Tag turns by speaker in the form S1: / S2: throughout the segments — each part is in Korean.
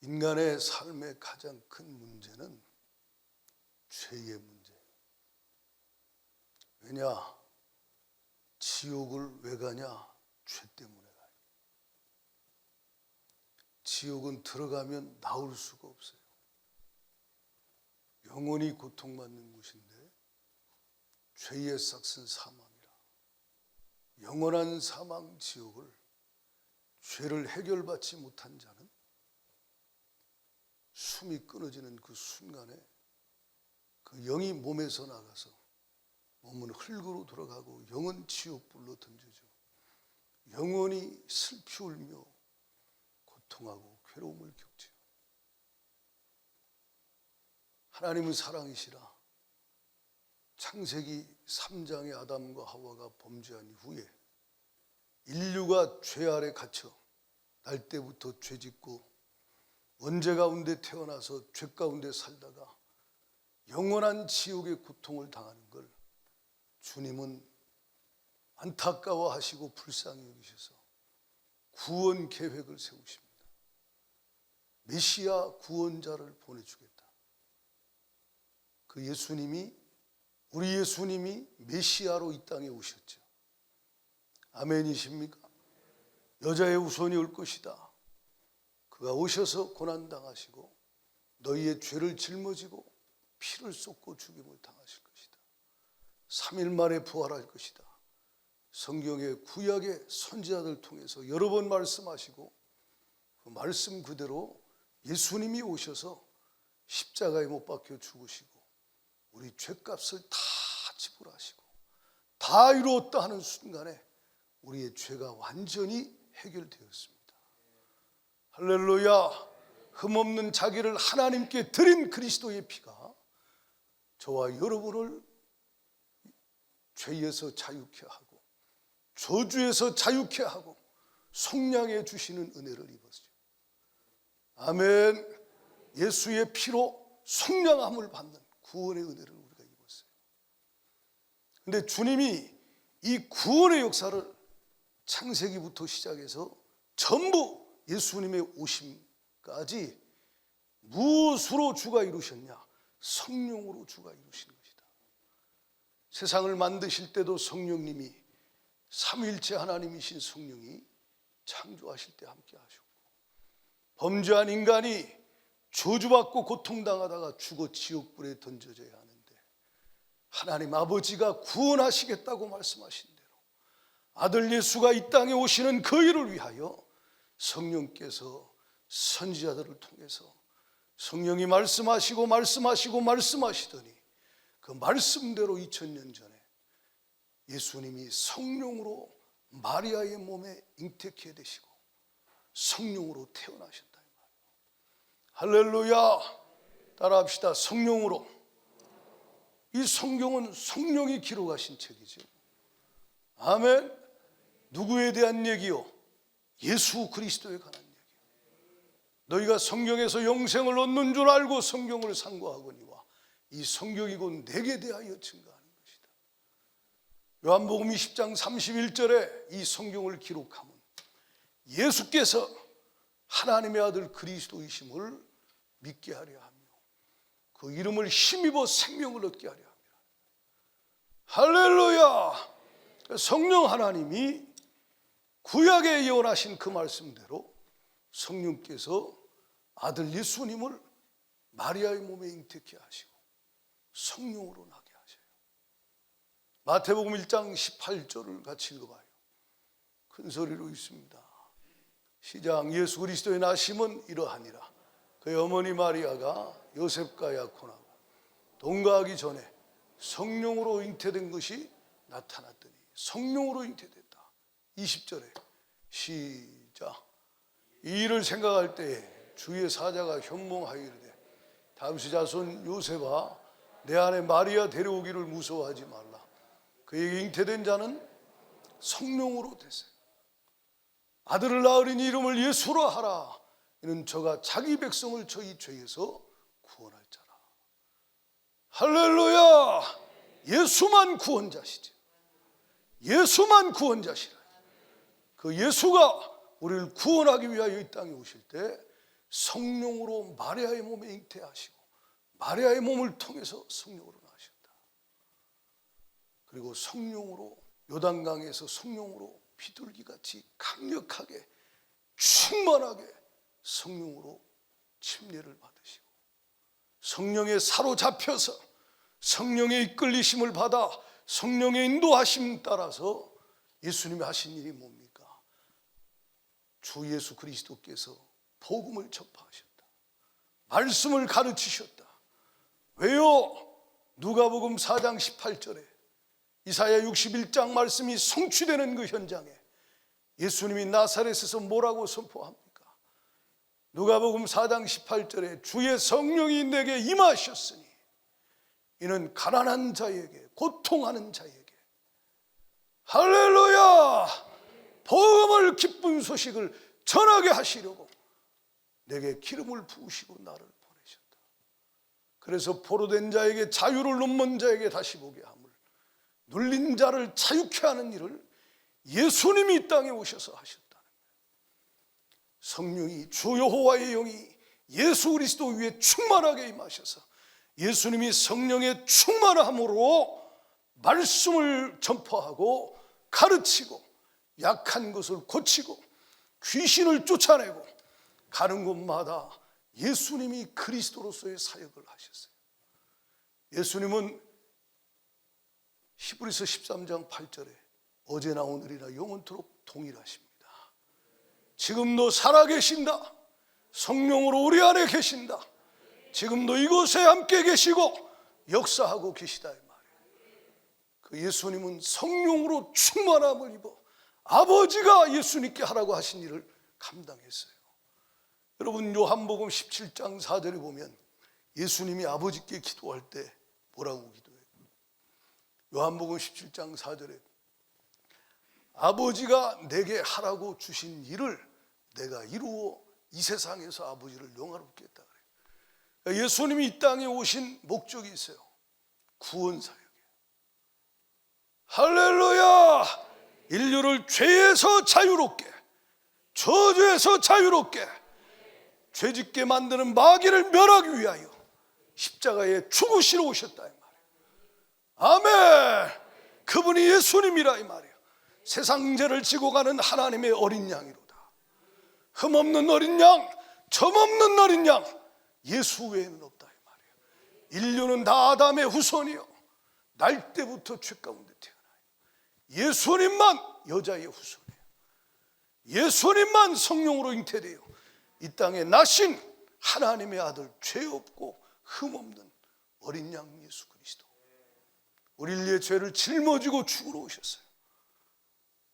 S1: 인간의 삶의 가장 큰 문제는 죄의 문제예요. 왜냐? 지옥을 왜 가냐? 죄 때문에 가요. 지옥은 들어가면 나올 수가 없어요. 영원히 고통받는 곳인데 죄의 삭은 사망이라. 영원한 사망 지옥을 죄를 해결받지 못한 자는 숨이 끊어지는 그 순간에 그 영이 몸에서 나가서 몸은 흙으로 돌아가고 영은 지옥불로 던져져 영원히 슬피 울며 고통하고 괴로움을 겪지요. 하나님은 사랑이시라 창세기 3장의 아담과 하와가 범죄한 이후에 인류가 죄 아래 갇혀 날 때부터 죄짓고 원죄 가운데 태어나서 죄 가운데 살다가 영원한 지옥의 고통을 당하는 걸 주님은 안타까워하시고 불쌍히 여기셔서 구원 계획을 세우십니다. 메시아 구원자를 보내주겠다. 그 예수님이, 우리 예수님이 메시아로 이 땅에 오셨죠. 아멘이십니까? 여자의 후손이 올 것이다. 그가 오셔서 고난당하시고 너희의 죄를 짊어지고 피를 쏟고 죽임을 당하실 것이다. 3일 만에 부활할 것이다. 성경의 구약의 선지자들 통해서 여러 번 말씀하시고 그 말씀 그대로 예수님이 오셔서 십자가에 못 박혀 죽으시고 우리 죄값을 다 지불하시고 다 이루었다 하는 순간에 우리의 죄가 완전히 해결되었습니다. 할렐루야. 흠없는 자기를 하나님께 드린 그리스도의 피가 저와 여러분을 죄에서 자유케 하고 저주에서 자유케 하고 속량해 주시는 은혜를 입었죠. 아멘. 예수의 피로 속량함을 받는 구원의 은혜를 우리가 입었어요. 그런데 주님이 이 구원의 역사를 창세기부터 시작해서 전부 예수님의 오심까지 무엇으로 주가 이루셨냐? 성령으로 주가 이루신 것이다. 세상을 만드실 때도 성령님이 삼위일체 하나님이신 성령이 창조하실 때 함께 하셨고 범죄한 인간이 저주받고 고통당하다가 죽어 지옥불에 던져져야 하는데 하나님 아버지가 구원하시겠다고 말씀하신 대로 아들 예수가 이 땅에 오시는 그 일을 위하여 성령께서 선지자들을 통해서 성령이 말씀하시고 말씀하시더니 그 말씀대로 2000년 전에 예수님이 성령으로 마리아의 몸에 잉태케 되시고 성령으로 태어나셨다 이 말이에요. 할렐루야. 따라합시다. 성령으로. 이 성경은 성령이 기록하신 책이죠. 아멘. 누구에 대한 얘기요? 예수 그리스도에 관한 얘기예요. 너희가 성경에서 영생을 얻는 줄 알고 성경을 상고하거니와 이 성경이 곧 내게 대하여 증거하는 것이다. 요한복음 20장 31절에 이 성경을 기록하면 예수께서 하나님의 아들 그리스도이심을 믿게 하려 하며 그 이름을 힘입어 생명을 얻게 하려 합니다. 할렐루야. 성령 하나님이 구약에 예언하신 그 말씀대로 성령께서 아들 예수님을 마리아의 몸에 잉태케 하시고 성령으로 나게 하셔요. 마태복음 1장 18절을 같이 읽어봐요. 큰 소리로 읽습니다. 시작. 예수 그리스도의 나심은 이러하니라. 그의 어머니 마리아가 요셉과 약혼하고 동거하기 전에 성령으로 잉태된 것이 나타났더니 성령으로 잉태됐다. 20절에 시작. 이 일을 생각할 때에 주의 사자가 현몽하여 이르되 다윗의 자손 요셉아 내 안에 마리아 데려오기를 무서워하지 말라. 그에게 잉태된 자는 성령으로 됐어요. 아들을 낳으리니 이름을 예수라 하라. 이는 저가 자기 백성을 저희 죄에서 구원할 자라. 할렐루야. 예수만 구원자시죠. 예수만 구원자시라. 그 예수가 우리를 구원하기 위하여 이 땅에 오실 때 성령으로 마리아의 몸에 잉태하시고 마리아의 몸을 통해서 성령으로 나셨다. 그리고 성령으로 요단강에서 성령으로 비둘기같이 강력하게 충만하게 성령으로 침례를 받으시고 성령에 사로잡혀서 성령의 이끌리심을 받아 성령의 인도하심 따라서 예수님이 하신 일이 뭡니까? 주 예수 그리스도께서 복음을 전파하셨다. 말씀을 가르치셨다. 왜요? 누가복음 4장 18절에 이사야 61장 말씀이 성취되는 그 현장에 예수님이 나사렛에서 뭐라고 선포합니까? 누가복음 4장 18절에 주의 성령이 내게 임하셨으니 이는 가난한 자에게 고통하는 자에게 할렐루야 복음을 기쁜 소식을 전하게 하시려고 내게 기름을 부으시고 나를 보내셨다. 그래서 포로된 자에게 자유를 눈먼 자에게 다시 보게 함을 눌린 자를 자유케 하는 일을 예수님이 이 땅에 오셔서 하셨다는 거예요. 성령이 주 여호와의 영이 예수 그리스도 위에 충만하게 임하셔서 예수님이 성령의 충만함으로 말씀을 전파하고 가르치고 약한 것을 고치고 귀신을 쫓아내고 가는 곳마다 예수님이 그리스도로서의 사역을 하셨어요. 예수님은 히브리서 13장 8절에 어제나 오늘이나 영원토록 동일하십니다. 지금도 살아계신다. 성령으로 우리 안에 계신다. 지금도 이곳에 함께 계시고 역사하고 계시다 이 말이에요. 그 예수님은 성령으로 충만함을 입어 아버지가 예수님께 하라고 하신 일을 감당했어요. 여러분 요한복음 17장 4절에 보면 예수님이 아버지께 기도할 때 뭐라고 기도해요? 요한복음 17장 4절에 아버지가 내게 하라고 주신 일을 내가 이루어 이 세상에서 아버지를 영화롭게 했다 그래요. 예수님이 이 땅에 오신 목적이 있어요. 구원 사역이에요. 할렐루야! 인류를 죄에서 자유롭게 저주에서 자유롭게 죄짓게 만드는 마귀를 멸하기 위하여 십자가에 죽으시러 오셨다 이 말이에요. 아멘. 그분이 예수님이라 이 말이에요. 세상 죄를 지고 가는 하나님의 어린 양이로다. 흠없는 어린 양, 점없는 어린 양, 예수 외에는 없다 이 말이에요. 인류는 다 아담의 후손이요 날 때부터 죄 가운데 태어나요. 예수님만 여자의 후손이에요. 예수님만 성령으로 잉태되어 이 땅에 나신 하나님의 아들, 죄 없고 흠없는 어린 양 예수 그리스도. 우리 인류의 죄를 짊어지고 죽으러 오셨어요.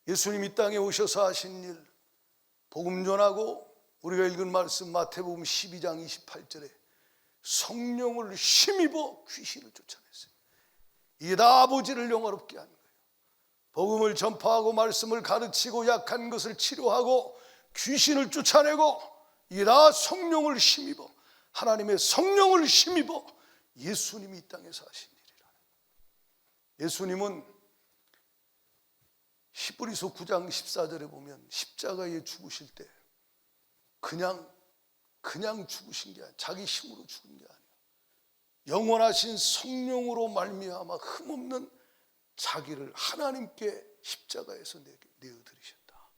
S1: 예수님 이 땅에 오셔서 하신 일, 복음 전하고 우리가 읽은 말씀 마태복음 12장 28절에 성령을 힘입어 귀신을 쫓아냈어요. 이게 다 아버지를 영화롭게 하는 거예요. 복음을 전파하고 말씀을 가르치고 약한 것을 치료하고 귀신을 쫓아내고 이게 다 성령을 힘입어 하나님의 성령을 힘입어 예수님이 이 땅에서 하신 일이라는 거예요. 예수님은 히브리서 9장 14절에 보면 십자가에 죽으실 때 그냥 죽으신 게 아니에요. 자기 힘으로 죽은 게 아니에요. 영원하신 성령으로 말미암아 흠없는 자기를 하나님께 십자가에서 내어드리셨다.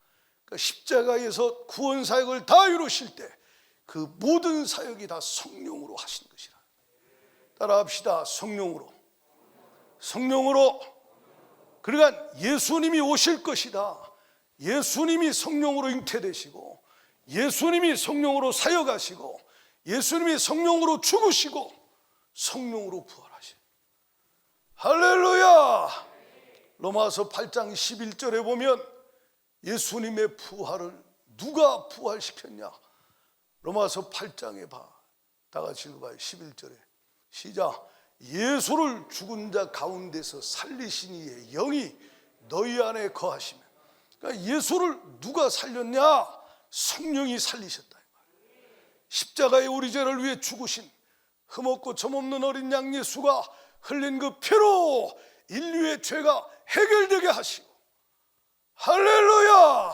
S1: 그러니까 십자가에서 구원 사역을 다 이루실 때 그 모든 사역이 다 성령으로 하신 것이라. 따라합시다. 성령으로. 그러니까 예수님이 오실 것이다. 예수님이 성령으로 잉태되시고 예수님이 성령으로 사역하시고 예수님이 성령으로 죽으시고 성령으로 부활하시고 할렐루야. 로마서 8장 11절에 보면 예수님의 부활을 누가 부활시켰냐? 로마서 8장에 다 같이 읽어봐요. 11절에 시작. 예수를 죽은 자 가운데서 살리신 이의 영이 너희 안에 거하시며. 그러니까 예수를 누가 살렸냐? 성령이 살리셨다. 십자가에 우리 죄를 위해 죽으신 흠없고 점없는 어린 양 예수가 흘린 그 피로 인류의 죄가 해결되게 하시고 할렐루야.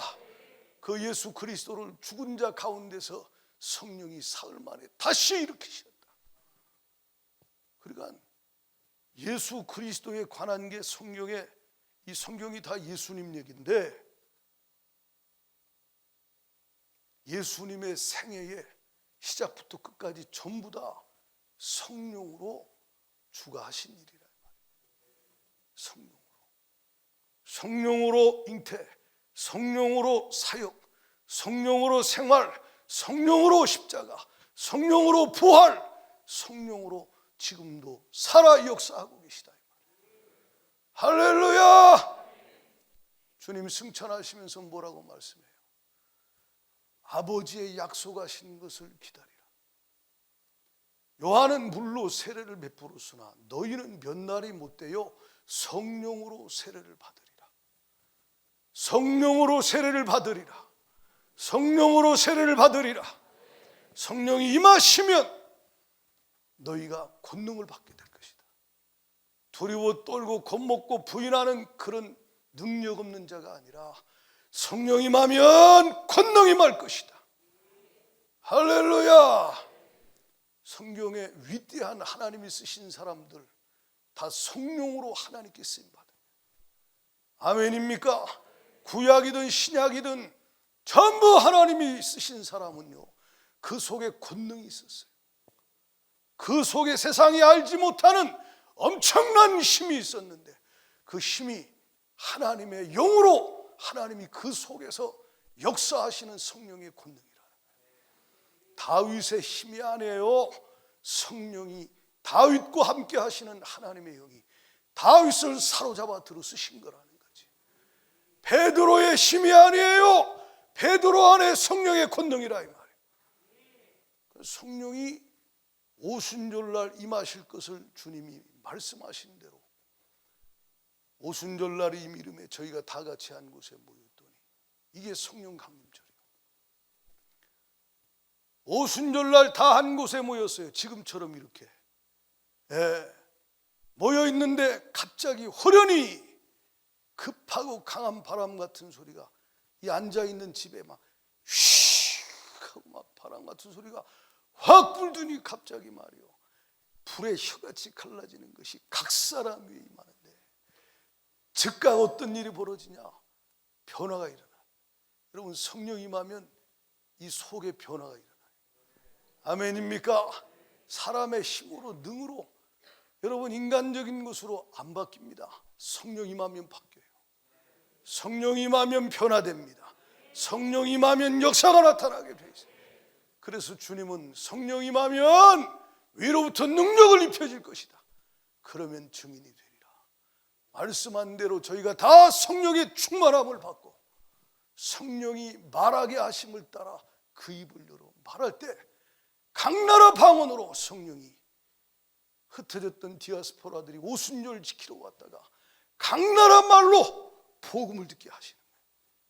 S1: 그 예수 그리스도를 죽은 자 가운데서 성령이 사흘 만에 다시 일으키셨다. 그러니까 예수 그리스도에 관한 게 성경에, 이 성경이 다 예수님 얘기인데 예수님의 생애에 시작부터 끝까지 전부 다 성령으로 주가 하신 일이라 말이에요. 성령으로 잉태, 성령으로 사역, 성령으로 생활, 성령으로 십자가, 성령으로 부활, 성령으로 지금도 살아 역사하고 계시다. 할렐루야! 주님 승천하시면서 뭐라고 말씀해요? 아버지의 약속하신 것을 기다리라. 요한은 물로 세례를 베풀었으나 너희는 몇 날이 못되어 성령으로 세례를 받으리라. 성령으로 세례를 받으리라. 성령으로 세례를 받으리라. 성령이 임하시면 너희가 권능을 받게 될 것이다. 두려워 떨고 겁먹고 부인하는 그런 능력 없는 자가 아니라 성령이 임하면 권능이 임할 것이다. 할렐루야! 성경에 위대한 하나님이 쓰신 사람들 다 성령으로 하나님께 쓰임받아요. 아멘입니까? 구약이든 신약이든 전부 하나님이 쓰신 사람은요, 그 속에 권능이 있었어요. 그 속에 세상이 알지 못하는 엄청난 힘이 있었는데 그 힘이 하나님의 영으로 하나님이 그 속에서 역사하시는 성령의 권능이라는 거예요. 다윗의 힘이 아니에요. 성령이 다윗과 함께 하시는 하나님의 영이 다윗을 사로잡아 들어 쓰신 거라는 거지. 베드로의 힘이 아니에요. 베드로 안에 성령의 권능이라 이 말이에요. 성령이 오순절날 임하실 것을 주님이 말씀하신 대로 오순절날이 이름에 저희가 다 같이 한 곳에 모였더니 이게 성령 강림절이에요. 오순절날 다 한 곳에 모였어요. 지금처럼 이렇게 모여 있는데 갑자기 호련히 급하고 강한 바람 같은 소리가 이 앉아 있는 집에 막 휘 하고 막 바람 같은 소리가 확 불더니 갑자기 말이요, 불에 혀같이 갈라지는 것이 각 사람 위에 임하는데 즉각 어떤 일이 벌어지냐? 변화가 일어나. 여러분, 성령 임하면 이 속에 변화가 일어나요. 아멘입니까? 사람의 힘으로 능으로 여러분 인간적인 것으로 안 바뀝니다. 성령 임하면 바뀌어요. 성령 임하면 변화됩니다. 성령 임하면 역사가 나타나게 돼 있어요. 그래서 주님은 성령 임하면 위로부터 능력을 입혀질 것이다. 그러면 증인이 되리라. 말씀한 대로 저희가 다 성령의 충만함을 받고 성령이 말하게 하심을 따라 그 입을 열어 말할 때 각나라 방언으로 성령이 흩어졌던 디아스포라들이 오순절 지키러 왔다가 각나라 말로 복음을 듣게 하시는 거예요.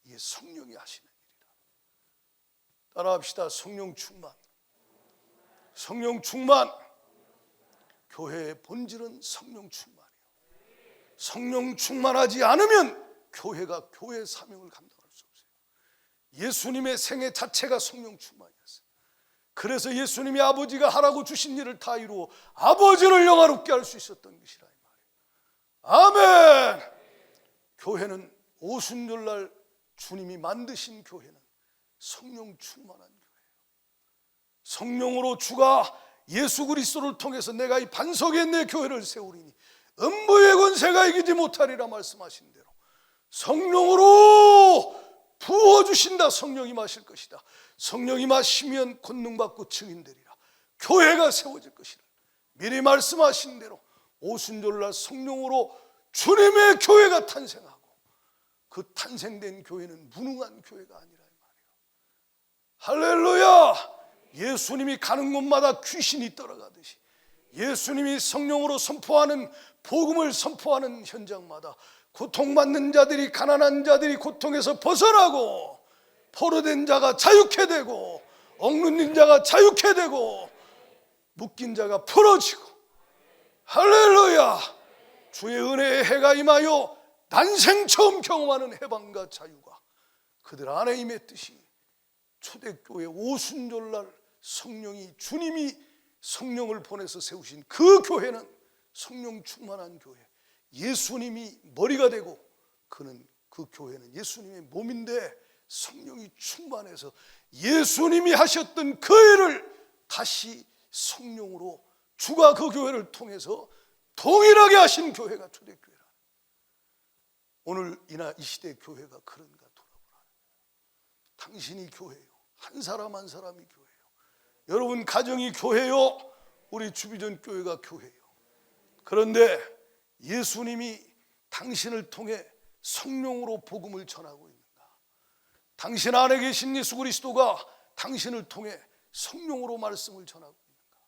S1: 이게 성령이 하시는 일이다. 따라합시다. 성령 충만. 성령 충만. 교회의 본질은 성령 충만이에요. 성령 충만하지 않으면 교회가 교회 사명을 감당할 수 없어요. 예수님의 생애 자체가 성령 충만이었어요. 그래서 예수님이 아버지가 하라고 주신 일을 다 이루어 아버지를 영화롭게 할 수 있었던 것이라 이 말이에요. 아멘. 교회는 오순절날 주님이 만드신 교회는 성령 충만한 교회예요. 성령으로 주가 예수 그리스도를 통해서 내가 이 반석에 내 교회를 세우리니 음부의 권세가 이기지 못하리라 말씀하신 대로 성령으로 부어주신다. 성령이 마실 것이다. 성령이 마시면 권능받고 증인되리라. 교회가 세워질 것이라 미리 말씀하신 대로 오순절날 성령으로 주님의 교회가 탄생하고 그 탄생된 교회는 무능한 교회가 아니라 이 말이에요. 할렐루야. 예수님이 가는 곳마다 귀신이 떨어가듯이 예수님이 성령으로 선포하는 복음을 선포하는 현장마다 고통받는 자들이, 가난한 자들이 고통에서 벗어나고 포로된 자가 자유케 되고 억눌린 자가 자유케 되고 묶인 자가 풀어지고 할렐루야. 주의 은혜의 해가 임하여 난생 처음 경험하는 해방과 자유가 그들 안에 임했듯이 초대교회 오순절날 성령이, 주님이 성령을 보내서 세우신 그 교회는 성령 충만한 교회, 예수님이 머리가 되고 그는, 그 교회는 예수님의 몸인데 성령이 충만해서 예수님이 하셨던 그 일을 다시 성령으로 주가 그 교회를 통해서 동일하게 하신 교회가 초대교회라. 오늘 이 시대 교회가 그런가 돌아보라. 당신이 교회요, 한 사람 한 사람이 교회요, 여러분 가정이 교회요, 우리 주비전 교회가 교회요. 그런데 예수님이 당신을 통해 성령으로 복음을 전하고 있는가? 당신 안에 계신 예수 그리스도가 당신을 통해 성령으로 말씀을 전하고 있는가?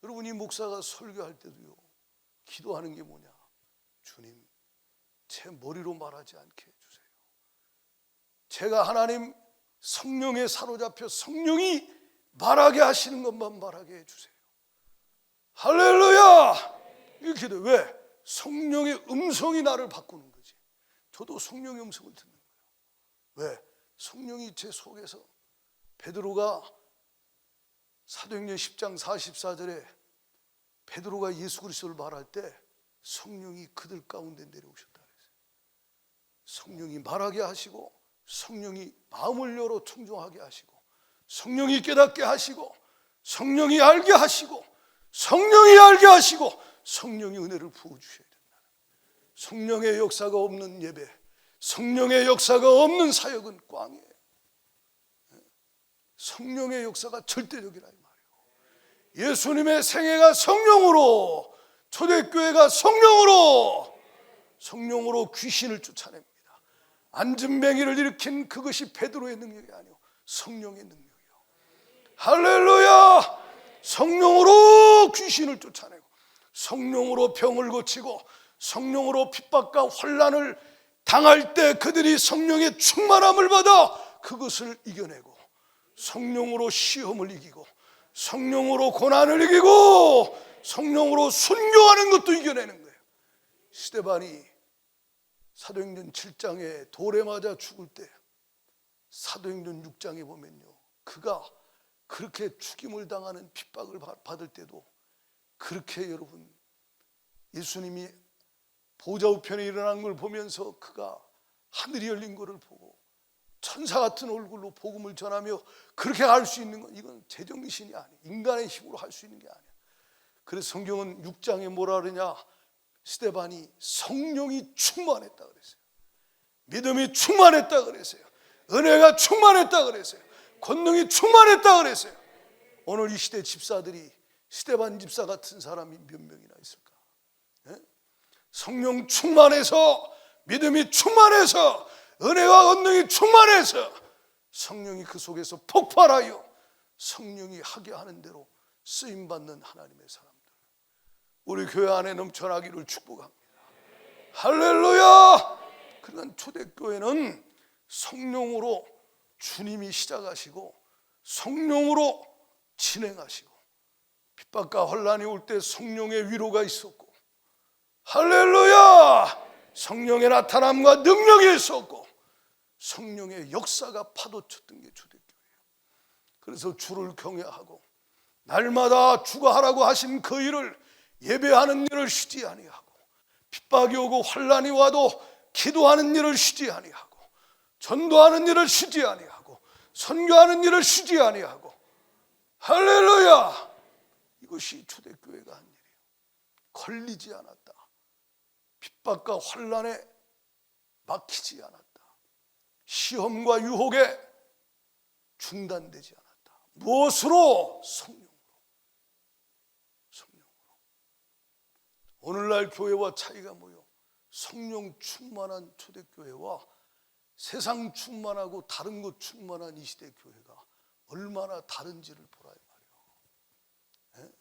S1: 여러분, 이 목사가 설교할 때도요, 기도하는 게 뭐냐? 주님, 제 머리로 말하지 않게 해주세요. 제가 하나님 성령에 사로잡혀 성령이 말하게 하시는 것만 말하게 해주세요. 할렐루야! 이렇게 돼. 왜? 성령의 음성이 나를 바꾸는 거지. 저도 성령의 음성을 듣는 거예요. 왜? 성령이 제 속에서, 베드로가 사도행전 10장 44절에 베드로가 예수 그리스도를 말할 때 성령이 그들 가운데 내려오셨다 그랬어요. 성령이 말하게 하시고, 성령이 마음을 열어 청종하게 하시고, 성령이 깨닫게 하시고, 성령이 알게 하시고, 성령이 알게 하시고, 성령이 은혜를 부어주셔야 된다. 성령의 역사가 없는 예배, 성령의 역사가 없는 사역은 꽝이에요. 성령의 역사가 절대적이라 이 말이에요. 예수님의 생애가 성령으로, 초대교회가 성령으로 귀신을 쫓아냅니다. 안진뱅이를 일으킨 그것이 베드로의 능력이 아니요, 성령의 능력이요. 할렐루야! 성령으로 귀신을 쫓아내고, 성령으로 병을 고치고, 성령으로 핍박과 환난을 당할 때 그들이 성령의 충만함을 받아 그것을 이겨내고, 성령으로 시험을 이기고, 성령으로 고난을 이기고, 성령으로 순교하는 것도 이겨내는 거예요. 스데반이 사도행전 7장에 돌에 맞아 죽을 때, 사도행전 6장에 보면요, 그가 그렇게 죽임을 당하는 핍박을 받을 때도 그렇게, 여러분, 예수님이 보좌 우편에 일어난 걸 보면서 그가 하늘이 열린 것을 보고 천사 같은 얼굴로 복음을 전하며 그렇게 할 수 있는 건, 이건 제정신이 아니에요. 인간의 힘으로 할 수 있는 게 아니에요. 그래서 성경은 6장에 뭐라 그러냐? 스데반이 성령이 충만했다 그랬어요. 믿음이 충만했다 그랬어요. 은혜가 충만했다 그랬어요. 권능이 충만했다 그랬어요. 오늘 이 시대 집사들이 스데반 집사 같은 사람이 몇 명이나 있을까? 성령 충만해서, 믿음이 충만해서, 은혜와 권능이 충만해서 성령이 그 속에서 폭발하여 성령이 하게 하는 대로 쓰임받는 하나님의 사람들, 우리 교회 안에 넘쳐나기를 축복합니다. 할렐루야! 그러니까 초대교회는 성령으로 주님이 시작하시고 성령으로 진행하시고, 핍박과 환난이 올 때 성령의 위로가 있었고, 할렐루야! 성령의 나타남과 능력이 있었고, 성령의 역사가 파도쳤던 게 초대교회예요. 그래서 주를 경외하고 날마다 주가 하라고 하신 그 일을, 예배하는 일을 쉬지 아니하고, 핍박이 오고 환난이 와도 기도하는 일을 쉬지 아니하고, 전도하는 일을 쉬지 아니하고, 선교하는 일을 쉬지 아니하고, 할렐루야! 이것이 초대교회가 한 일이에요. 걸리지 않았다. 핍박과 환난에 막히지 않았다. 시험과 유혹에 중단되지 않았다. 무엇으로? 성령으로. 오늘날 교회와 차이가 뭐요? 성령 충만한 초대교회와 세상 충만하고 다른 것 충만한 이 시대 교회가 얼마나 다른지를 보라 이 말이에요.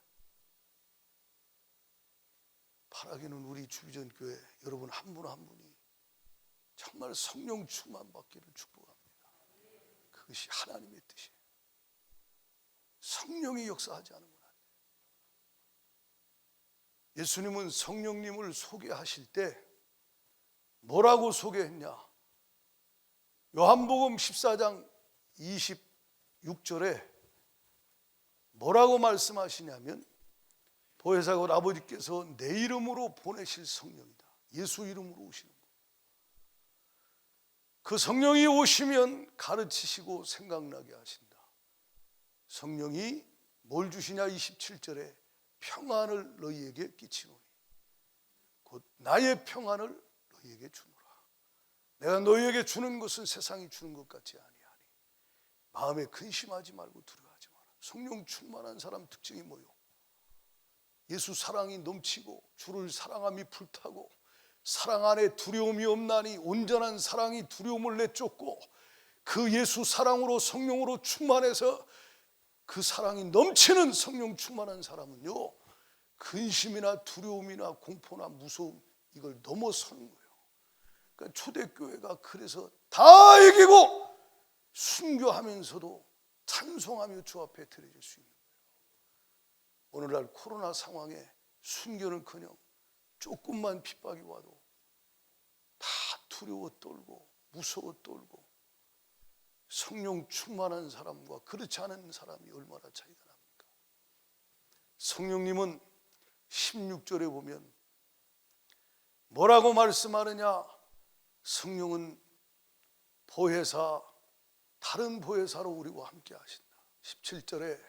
S1: 바라기는 우리 주비전 교회 여러분 한 분 한 분이 정말 성령 충만 받기를 축복합니다. 그것이 하나님의 뜻이에요. 성령이 역사하지 않은 건 아니에요. 예수님은 성령님을 소개하실 때 뭐라고 소개했냐? 요한복음 14장 26절에 뭐라고 말씀하시냐면 보혜사가 아버지께서 내 이름으로 보내실 성령이다. 예수 이름으로 오시는 분. 그 성령이 오시면 가르치시고 생각나게 하신다. 성령이 뭘 주시냐? 27절에 평안을 너희에게 끼치노니 곧 나의 평안을 너희에게 주노라. 내가 너희에게 주는 것은 세상이 주는 것 같지 아니하니 마음에 근심하지 말고 두려워하지 마라. 성령 충만한 사람 특징이 뭐요? 예수 사랑이 넘치고 주를 사랑함이 불타고 사랑 안에 두려움이 없나니 온전한 사랑이 두려움을 내쫓고 그 예수 사랑으로 성령으로 충만해서 그 사랑이 넘치는 성령 충만한 사람은요, 근심이나 두려움이나 공포나 무서움 이걸 넘어서는 거예요. 그러니까 초대교회가 그래서 다 이기고 순교하면서도 찬송하며 주 앞에 드려질 수 있는 거예요. 오늘날 코로나 상황에 순교는커녕 조금만 핍박이 와도 다 두려워 떨고 무서워 떨고, 성령 충만한 사람과 그렇지 않은 사람이 얼마나 차이가 납니까? 성령님은 16절에 보면 뭐라고 말씀하느냐? 성령은 보혜사, 다른 보혜사로 우리와 함께 하신다. 17절에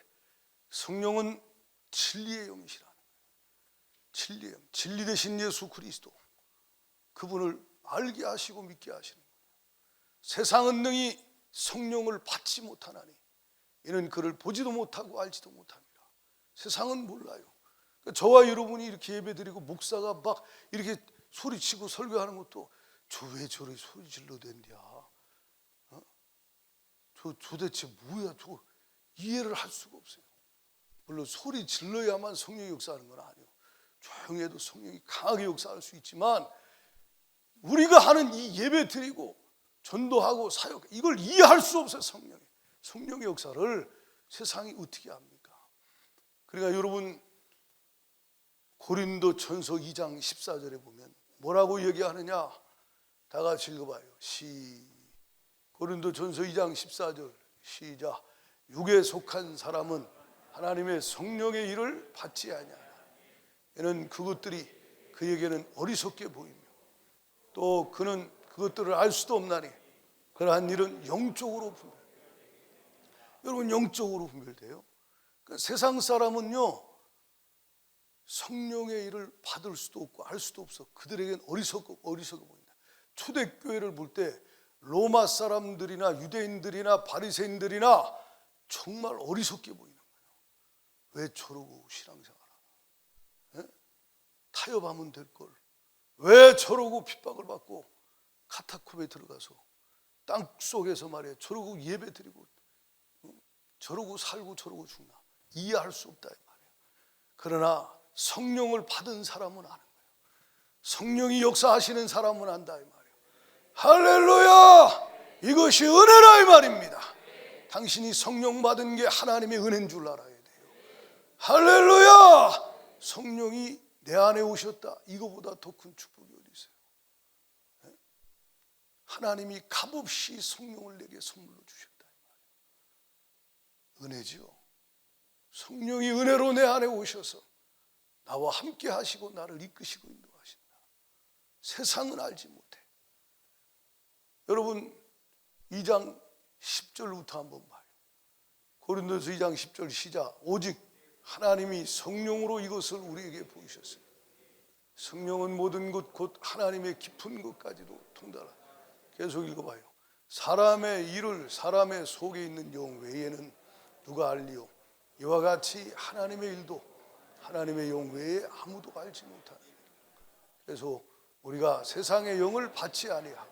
S1: 성령은 진리의 영이시라는 거예요. 진리의 영, 진리 되신 예수 그리스도, 그분을 알게 하시고 믿게 하시는 거예요. 세상은 능히 성령을 받지 못하나니 이는 그를 보지도 못하고 알지도 못합니다. 세상은 몰라요. 그러니까 저와 여러분이 이렇게 예배드리고 목사가 막 이렇게 소리치고 설교하는 것도 저 왜 저리 소리 질러댄냐, 저 도대체 뭐야, 저 이해를 할 수가 없어요. 물론 소리 질러야만 성령이 역사하는 건 아니에요. 조용히 해도 성령이 강하게 역사할 수 있지만 우리가 하는 이 예배 드리고 전도하고 사역, 이걸 이해할 수 없어요. 성령의 역사를 세상이 어떻게 합니까? 그러니까 여러분, 고린도전서 2장 14절에 보면 뭐라고 얘기하느냐? 다 같이 읽어봐요. 고린도전서 2장 14절 시작. 육에 속한 사람은 하나님의 성령의 일을 받지 아니하나 이는 그것들이 그에게는 어리석게 보이며 또 그는 그것들을 알 수도 없나니 그러한 일은 영적으로 분별. 여러분, 영적으로 분별돼요. 그러니까 세상 사람은요, 성령의 일을 받을 수도 없고 알 수도 없어. 그들에겐 어리석어 보인다. 초대교회를 볼 때 로마 사람들이나 유대인들이나 바리새인들이나 정말 어리석게 보이는 거예요. 왜 저러고 신앙생활하나? 타협하면 될 걸. 왜 저러고 핍박을 받고 카타콤에 들어가서 땅 속에서 말이에요, 저러고 예배 드리고 저러고 살고 저러고 죽나? 이해할 수 없다 이 말이에요. 그러나 성령을 받은 사람은 아는 거예요. 성령이 역사하시는 사람은 안다 이 말이에요. 할렐루야! 이것이 은혜라 이 말입니다. 당신이 성령 받은 게 하나님의 은혜인 줄 알아야 돼요. 할렐루야! 성령이 내 안에 오셨다. 이거보다 더 큰 축복이 어디 있어요? 하나님이 값없이 성령을 내게 선물로 주셨다. 은혜지요. 성령이 은혜로 내 안에 오셔서 나와 함께 하시고 나를 이끄시고 인도하신다. 세상은 알지 못해. 여러분, 2장 10절부터 한번 봐요. 고린도서 2장 10절 시작. 오직 하나님이 성령으로 이것을 우리에게 보이셨어요. 성령은 모든 것 곧 하나님의 깊은 것까지도 통달하다. 계속 읽어봐요. 사람의 일을 사람의 속에 있는 영 외에는 누가 알리요? 이와 같이 하나님의 일도 하나님의 영 외에 아무도 알지 못하는. 그래서 우리가 세상의 영을 받지 아니하고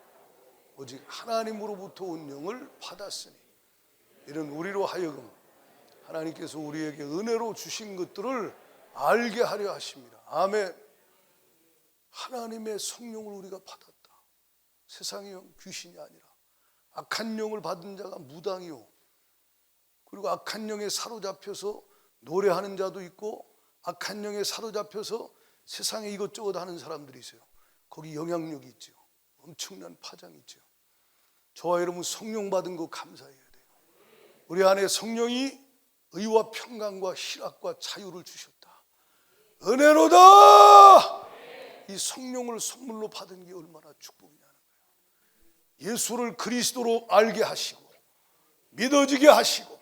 S1: 오직 하나님으로부터 온 영을 받았으니 이는 우리로 하여금 하나님께서 우리에게 은혜로 주신 것들을 알게 하려 하십니다. 아멘. 하나님의 성령을 우리가 받았다. 세상의 영, 귀신이 아니라. 악한 영을 받은 자가 무당이요, 그리고 악한 영에 사로잡혀서 노래하는 자도 있고 악한 영에 사로잡혀서 세상에 이것저것 하는 사람들이 있어요. 거기 영향력이 있죠. 엄청난 파장이 있죠. 저와 여러분 성령 받은 거 감사해야 돼요. 우리 안에 성령이 의와 평강과 희락과 자유를 주셨다. 은혜로다. 이 성령을 선물로 받은 게 얼마나 축복이냐는 거예요. 예수를 그리스도로 알게 하시고 믿어지게 하시고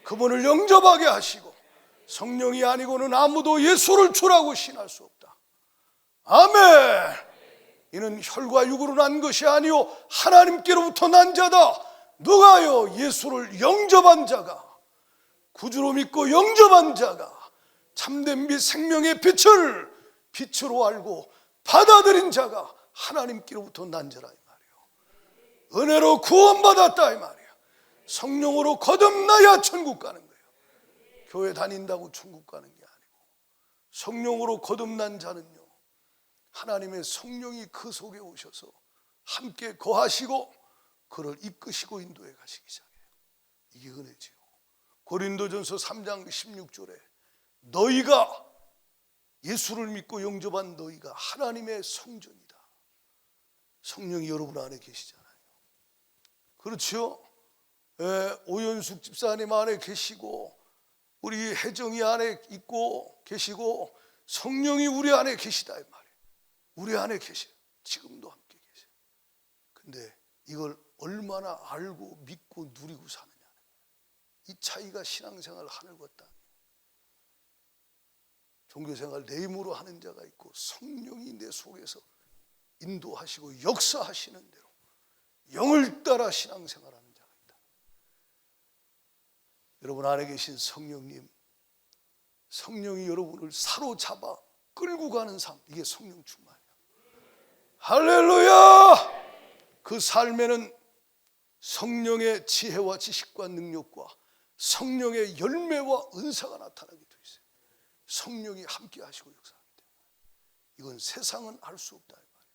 S1: 그분을 영접하게 하시고, 성령이 아니고는 아무도 예수를 주라고 신할 수 없다. 아멘. 이는 혈과 육으로 난 것이 아니요 하나님께로부터 난 자다. 누가요? 예수를 영접한 자가, 구주로 믿고 영접한 자가 참된 빛 생명의 빛을 빛으로 알고 받아들인 자가 하나님께로부터 난 자라 이 말이에요. 은혜로 구원받았다 이 말이에요. 성령으로 거듭나야 천국 가는 거예요. 교회 다닌다고 천국 가는 게 아니고, 성령으로 거듭난 자는요, 하나님의 성령이 그 속에 오셔서 함께 거하시고 그를 이끄시고 인도해 가시기 시작해요. 이게 은혜지요. 고린도전서 3장 16절에 너희가 예수를 믿고 영접한 너희가 하나님의 성전이다. 성령이 여러분 안에 계시잖아요. 그렇죠? 오연숙 집사님 안에 계시고 우리 혜정이 안에 있고 계시고 성령이 우리 안에 계시다 이 말이에요. 우리 안에 계셔요. 지금도 함께 계세요. 근데 이걸 얼마나 알고 믿고 누리고 사느냐, 이 차이가 신앙생활 하늘과 땅. 종교생활 내 힘으로 하는 자가 있고, 성령이 내 속에서 인도하시고 역사하시는 대로 영을 따라 신앙생활하는 자가 있다. 여러분 안에 계신 성령님, 성령이 여러분을 사로잡아 끌고 가는 삶, 이게 성령 충만이야. 할렐루야. 그 삶에는 성령의 지혜와 지식과 능력과 성령의 열매와 은사가 나타나게 돼 있어요. 성령이 함께 하시고 역사하기 때문에 이건 세상은 알 수 없다 이 말이에요.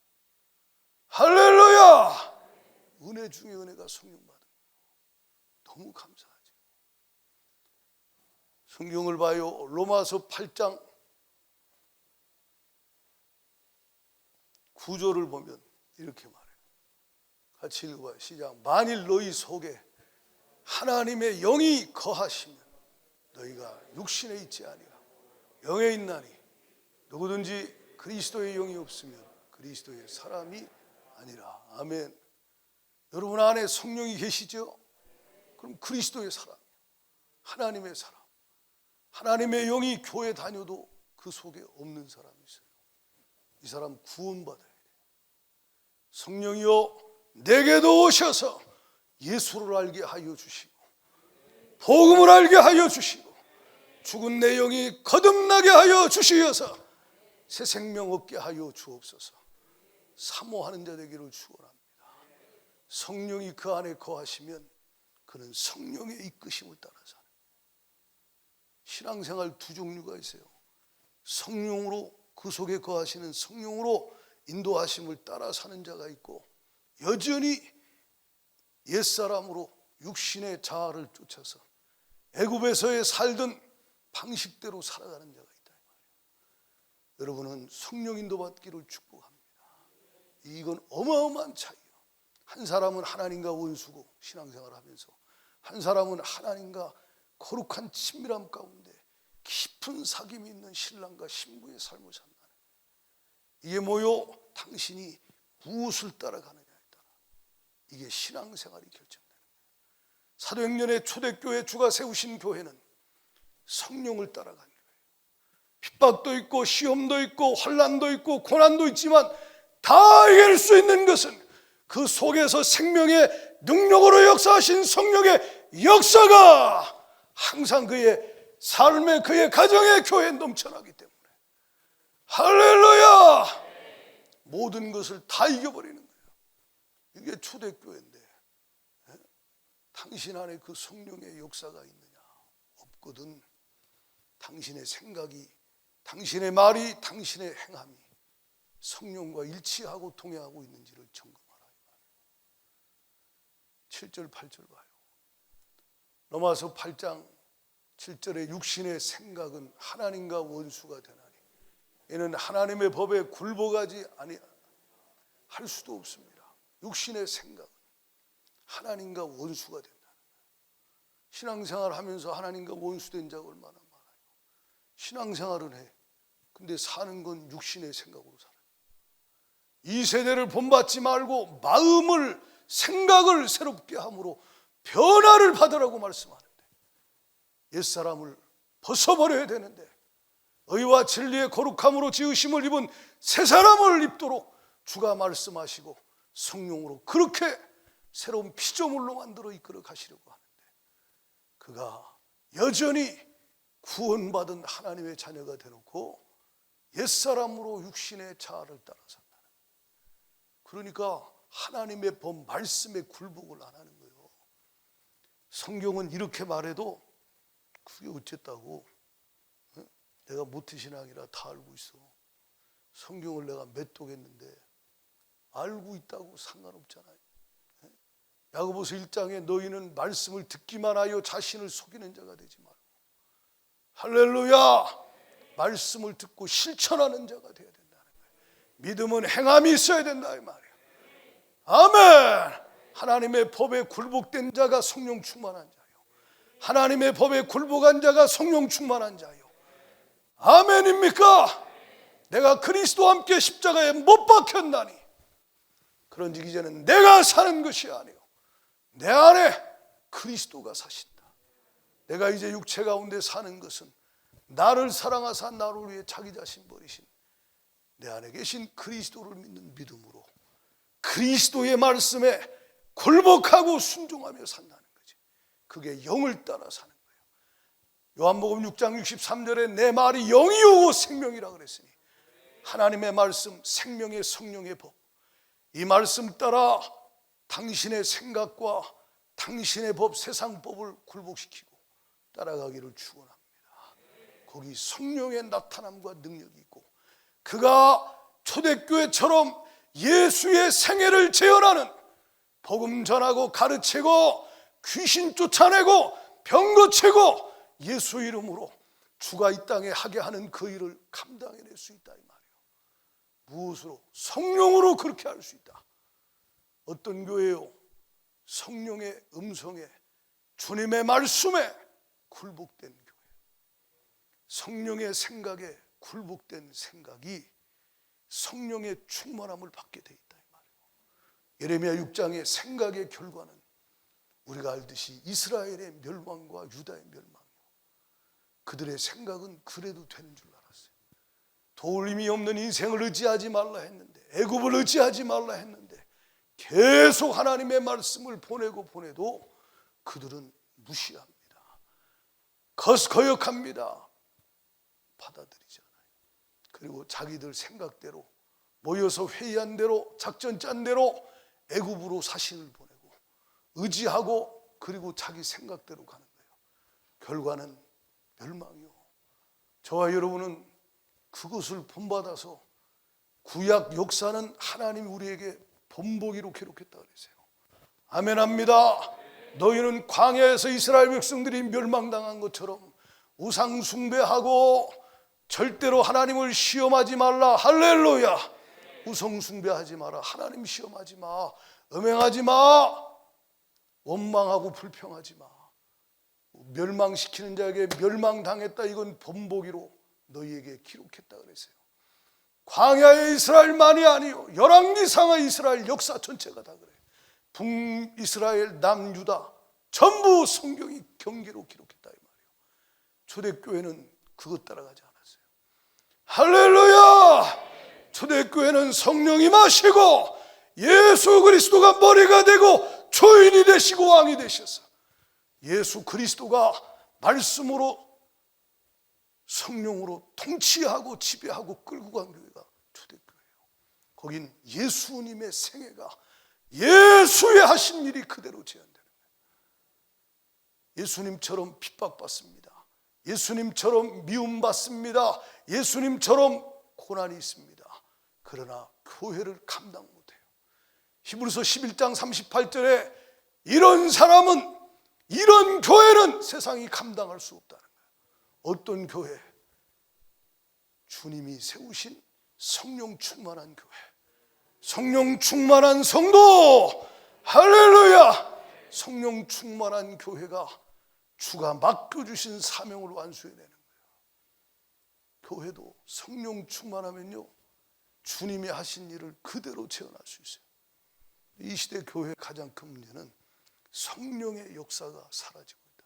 S1: 할렐루야. 은혜 중에 은혜가 성령 받은 거예요. 너무 감사하죠. 성경을 봐요. 로마서 8장 9절을 보면 이렇게 말해요. 같이 읽어봐요. 시작. 만일 너희 속에 하나님의 영이 거하시면 너희가 육신에 있지 아니하고 영에 있나니, 누구든지 그리스도의 영이 없으면 그리스도의 사람이 아니라. 아멘. 여러분 안에 성령이 계시죠? 그럼 그리스도의 사람, 하나님의 사람, 하나님의 영이 교회 다녀도 그 속에 없는 사람이 있어요. 이 사람 구원받아야 돼요. 성령이여 내게도 오셔서 예수를 알게 하여 주시고 복음을 알게 하여 주시고 죽은 내 영이 거듭나게 하여 주시어서 새 생명 얻게 하여 주옵소서. 사모하는 자 되기를 축원합니다. 성령이 그 안에 거하시면 그는 성령의 이끄심을 따라 사는. 신앙생활 두 종류가 있어요. 성령으로, 그 속에 거하시는 성령으로 인도하심을 따라 사는 자가 있고, 여전히 옛사람으로 육신의 자아를 쫓아서 애굽에서의 살던 방식대로 살아가는 자가 있다. 여러분은 성령 인도받기를 축복합니다. 이건 어마어마한 차이예요. 한 사람은 하나님과 원수고 신앙생활을 하면서, 한 사람은 하나님과 거룩한 친밀함 가운데 깊은 사귐이 있는 신랑과 신부의 삶을 산다는 거예요. 이게 뭐요? 당신이 무엇을 따라가느냐에 따라 이게 신앙생활이 결정되는 거예요. 사도행전의 초대교회 주가 세우신 교회는 성령을 따라간 거예요. 핍박도 있고 시험도 있고 환난도 있고 고난도 있지만 다 이길 수 있는 것은 그 속에서 생명의 능력으로 역사하신 성령의 역사가 항상 그의 삶에, 그의 가정의 교회에 넘쳐나기 때문에, 할렐루야, 모든 것을 다 이겨버리는 거예요. 이게 초대교회인데 당신 안에 그 성령의 역사가 있느냐? 없거든. 당신의 생각이, 당신의 말이, 당신의 행함이 성령과 일치하고 동행하고 있는지를 점검하라. 7절 8절 봐요. 로마서 8장 7절에 육신의 생각은 하나님과 원수가 되나니 이는 하나님의 법에 굴복하지 할 수도 없습니다. 육신의 생각은 하나님과 원수가 된다는 거예요. 신앙생활 하면서 하나님과 원수된 자가 얼마나 많아요. 신앙생활은 해. 근데 사는 건 육신의 생각으로 살아요. 이 세대를 본받지 말고 마음을, 생각을 새롭게 함으로 변화를 받으라고 말씀하는데, 옛사람을 벗어버려야 되는데, 의와 진리의 거룩함으로 지으심을 입은 새 사람을 입도록 주가 말씀하시고 성령으로 그렇게 새로운 피조물로 만들어 이끌어 가시려고 하는데, 그가 여전히 구원받은 하나님의 자녀가 되놓고 옛사람으로 육신의 자아를 따라 산다는 거예요. 그러니까 하나님의 법 말씀에 굴복을 안 하는 거예요. 성경은 이렇게 말해도 그게 어쨌다고, 내가 모태신앙이라 다 알고 있어. 성경을 내가 맺도겠는데 알고 있다고 상관없잖아요. 야고보서 1장에 너희는 말씀을 듣기만 하여 자신을 속이는 자가 되지 말고, 할렐루야, 말씀을 듣고 실천하는 자가 되어야 된다는 거예요. 믿음은 행함이 있어야 된다 이 말이에요. 아멘. 하나님의 법에 굴복된 자가 성령 충만한 자요, 하나님의 법에 굴복한 자가 성령 충만한 자요. 아멘입니까? 내가 그리스도와 함께 십자가에 못 박혔나니 그런즉 이제는 내가 사는 것이 아니요 내 안에 그리스도가 사신다. 내가 이제 육체 가운데 사는 것은 나를 사랑하사 나를 위해 자기 자신 버리신 내 안에 계신 그리스도를 믿는 믿음으로 그리스도의 말씀에 굴복하고 순종하며 산다는 거지. 그게 영을 따라 사는 거예요. 요한복음 6장 63절에 내 말이 영이요 생명이라 그랬으니, 하나님의 말씀, 생명의 성령의 법, 이 말씀 따라 당신의 생각과 당신의 법, 세상 법을 굴복시키고 따라가기를 축원합니다. 거기 성령의 나타남과 능력이 있고, 그가 초대교회처럼 예수의 생애를 재현하는, 복음 전하고 가르치고 귀신 쫓아내고 병 고치고 예수 이름으로 주가 이 땅에 하게 하는 그 일을 감당해낼 수 있다 이 말이에요. 무엇으로? 성령으로 그렇게 할 수 있다. 어떤 교회요? 성령의 음성에, 주님의 말씀에 굴복된 교회, 성령의 생각에 굴복된 생각이 성령의 충만함을 받게 돼 있다 이 말이에요. 예레미야 6장의 생각의 결과는 우리가 알듯이 이스라엘의 멸망과 유다의 멸망이요, 그들의 생각은 그래도 되는 줄 알았어요. 도울림이 없는 인생을 의지하지 말라 했는데, 애굽을 의지하지 말라 했는데 계속 하나님의 말씀을 보내도 그들은 무시합니다. 거역합니다. 받아들이지 않아요. 그리고 자기들 생각대로 모여서 회의한 대로, 작전 짠 대로 애굽으로 사신을 보내고 의지하고, 그리고 자기 생각대로 가는 거예요. 결과는 멸망이요. 저와 여러분은 그것을 본받아서 구약 역사는 하나님이 우리에게 본보기로 기록했다 그랬어요. 아멘합니다. 너희는 광야에서 이스라엘 백성들이 멸망당한 것처럼 우상 숭배하고 절대로 하나님을 시험하지 말라. 할렐루야. 우상 숭배하지 마라. 하나님 시험하지 마. 음행하지 마. 원망하고 불평하지 마. 멸망시키는 자에게 멸망당했다. 이건 본보기로 너희에게 기록했다 그랬어요. 광야의 이스라엘만이 아니요, 열왕기상의 이스라엘 역사 전체가 다 그래요. 북이스라엘, 남유다 전부 성경이 경계로 기록했다 이 말이에요. 초대교회는 그것 따라가지 않았어요. 할렐루야. 초대교회는 성령이 마시고 예수 그리스도가 머리가 되고 주인이 되시고 왕이 되셔서 예수 그리스도가 말씀으로 성령으로 통치하고 지배하고 끌고 간 교회가 초대교회예요. 거긴 예수님의 생애가 예수의 하신 일이 그대로 재현되는 거예요. 예수님처럼 핍박받습니다. 예수님처럼 미움받습니다. 예수님처럼 고난이 있습니다. 그러나 교회를 감당 못해요. 히브리서 11장 38절에 이런 사람은, 이런 교회는 세상이 감당할 수 없다는 거예요. 어떤 교회? 주님이 세우신 성령 충만한 교회, 성령 충만한 성도. 할렐루야. 성령 충만한 교회가 주가 맡겨주신 사명을 완수해내는 거예요. 교회도 성령 충만하면요, 주님이 하신 일을 그대로 재현할 수 있어요. 이 시대 교회의 가장 큰 문제는 성령의 역사가 사라지고 있다.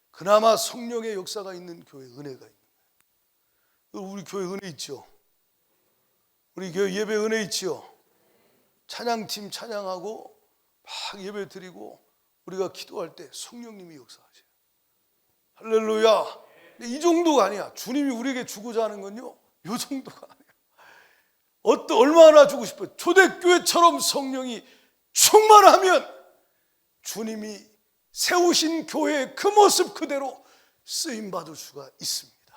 S1: 그나마 성령의 역사가 있는 교회에 은혜가 있는 거예요. 우리 교회 은혜 있죠? 우리 교회 예배 은혜 있죠? 찬양팀 찬양하고 막 예배 드리고 우리가 기도할 때 성령님이 역사하셔요. 할렐루야. 이 정도가 아니야. 주님이 우리에게 주고자 하는 건요, 요 정도가 아니야. 얼마나 주고 싶어요. 초대교회처럼 성령이 충만하면 주님이 세우신 교회의 그 모습 그대로 쓰임받을 수가 있습니다.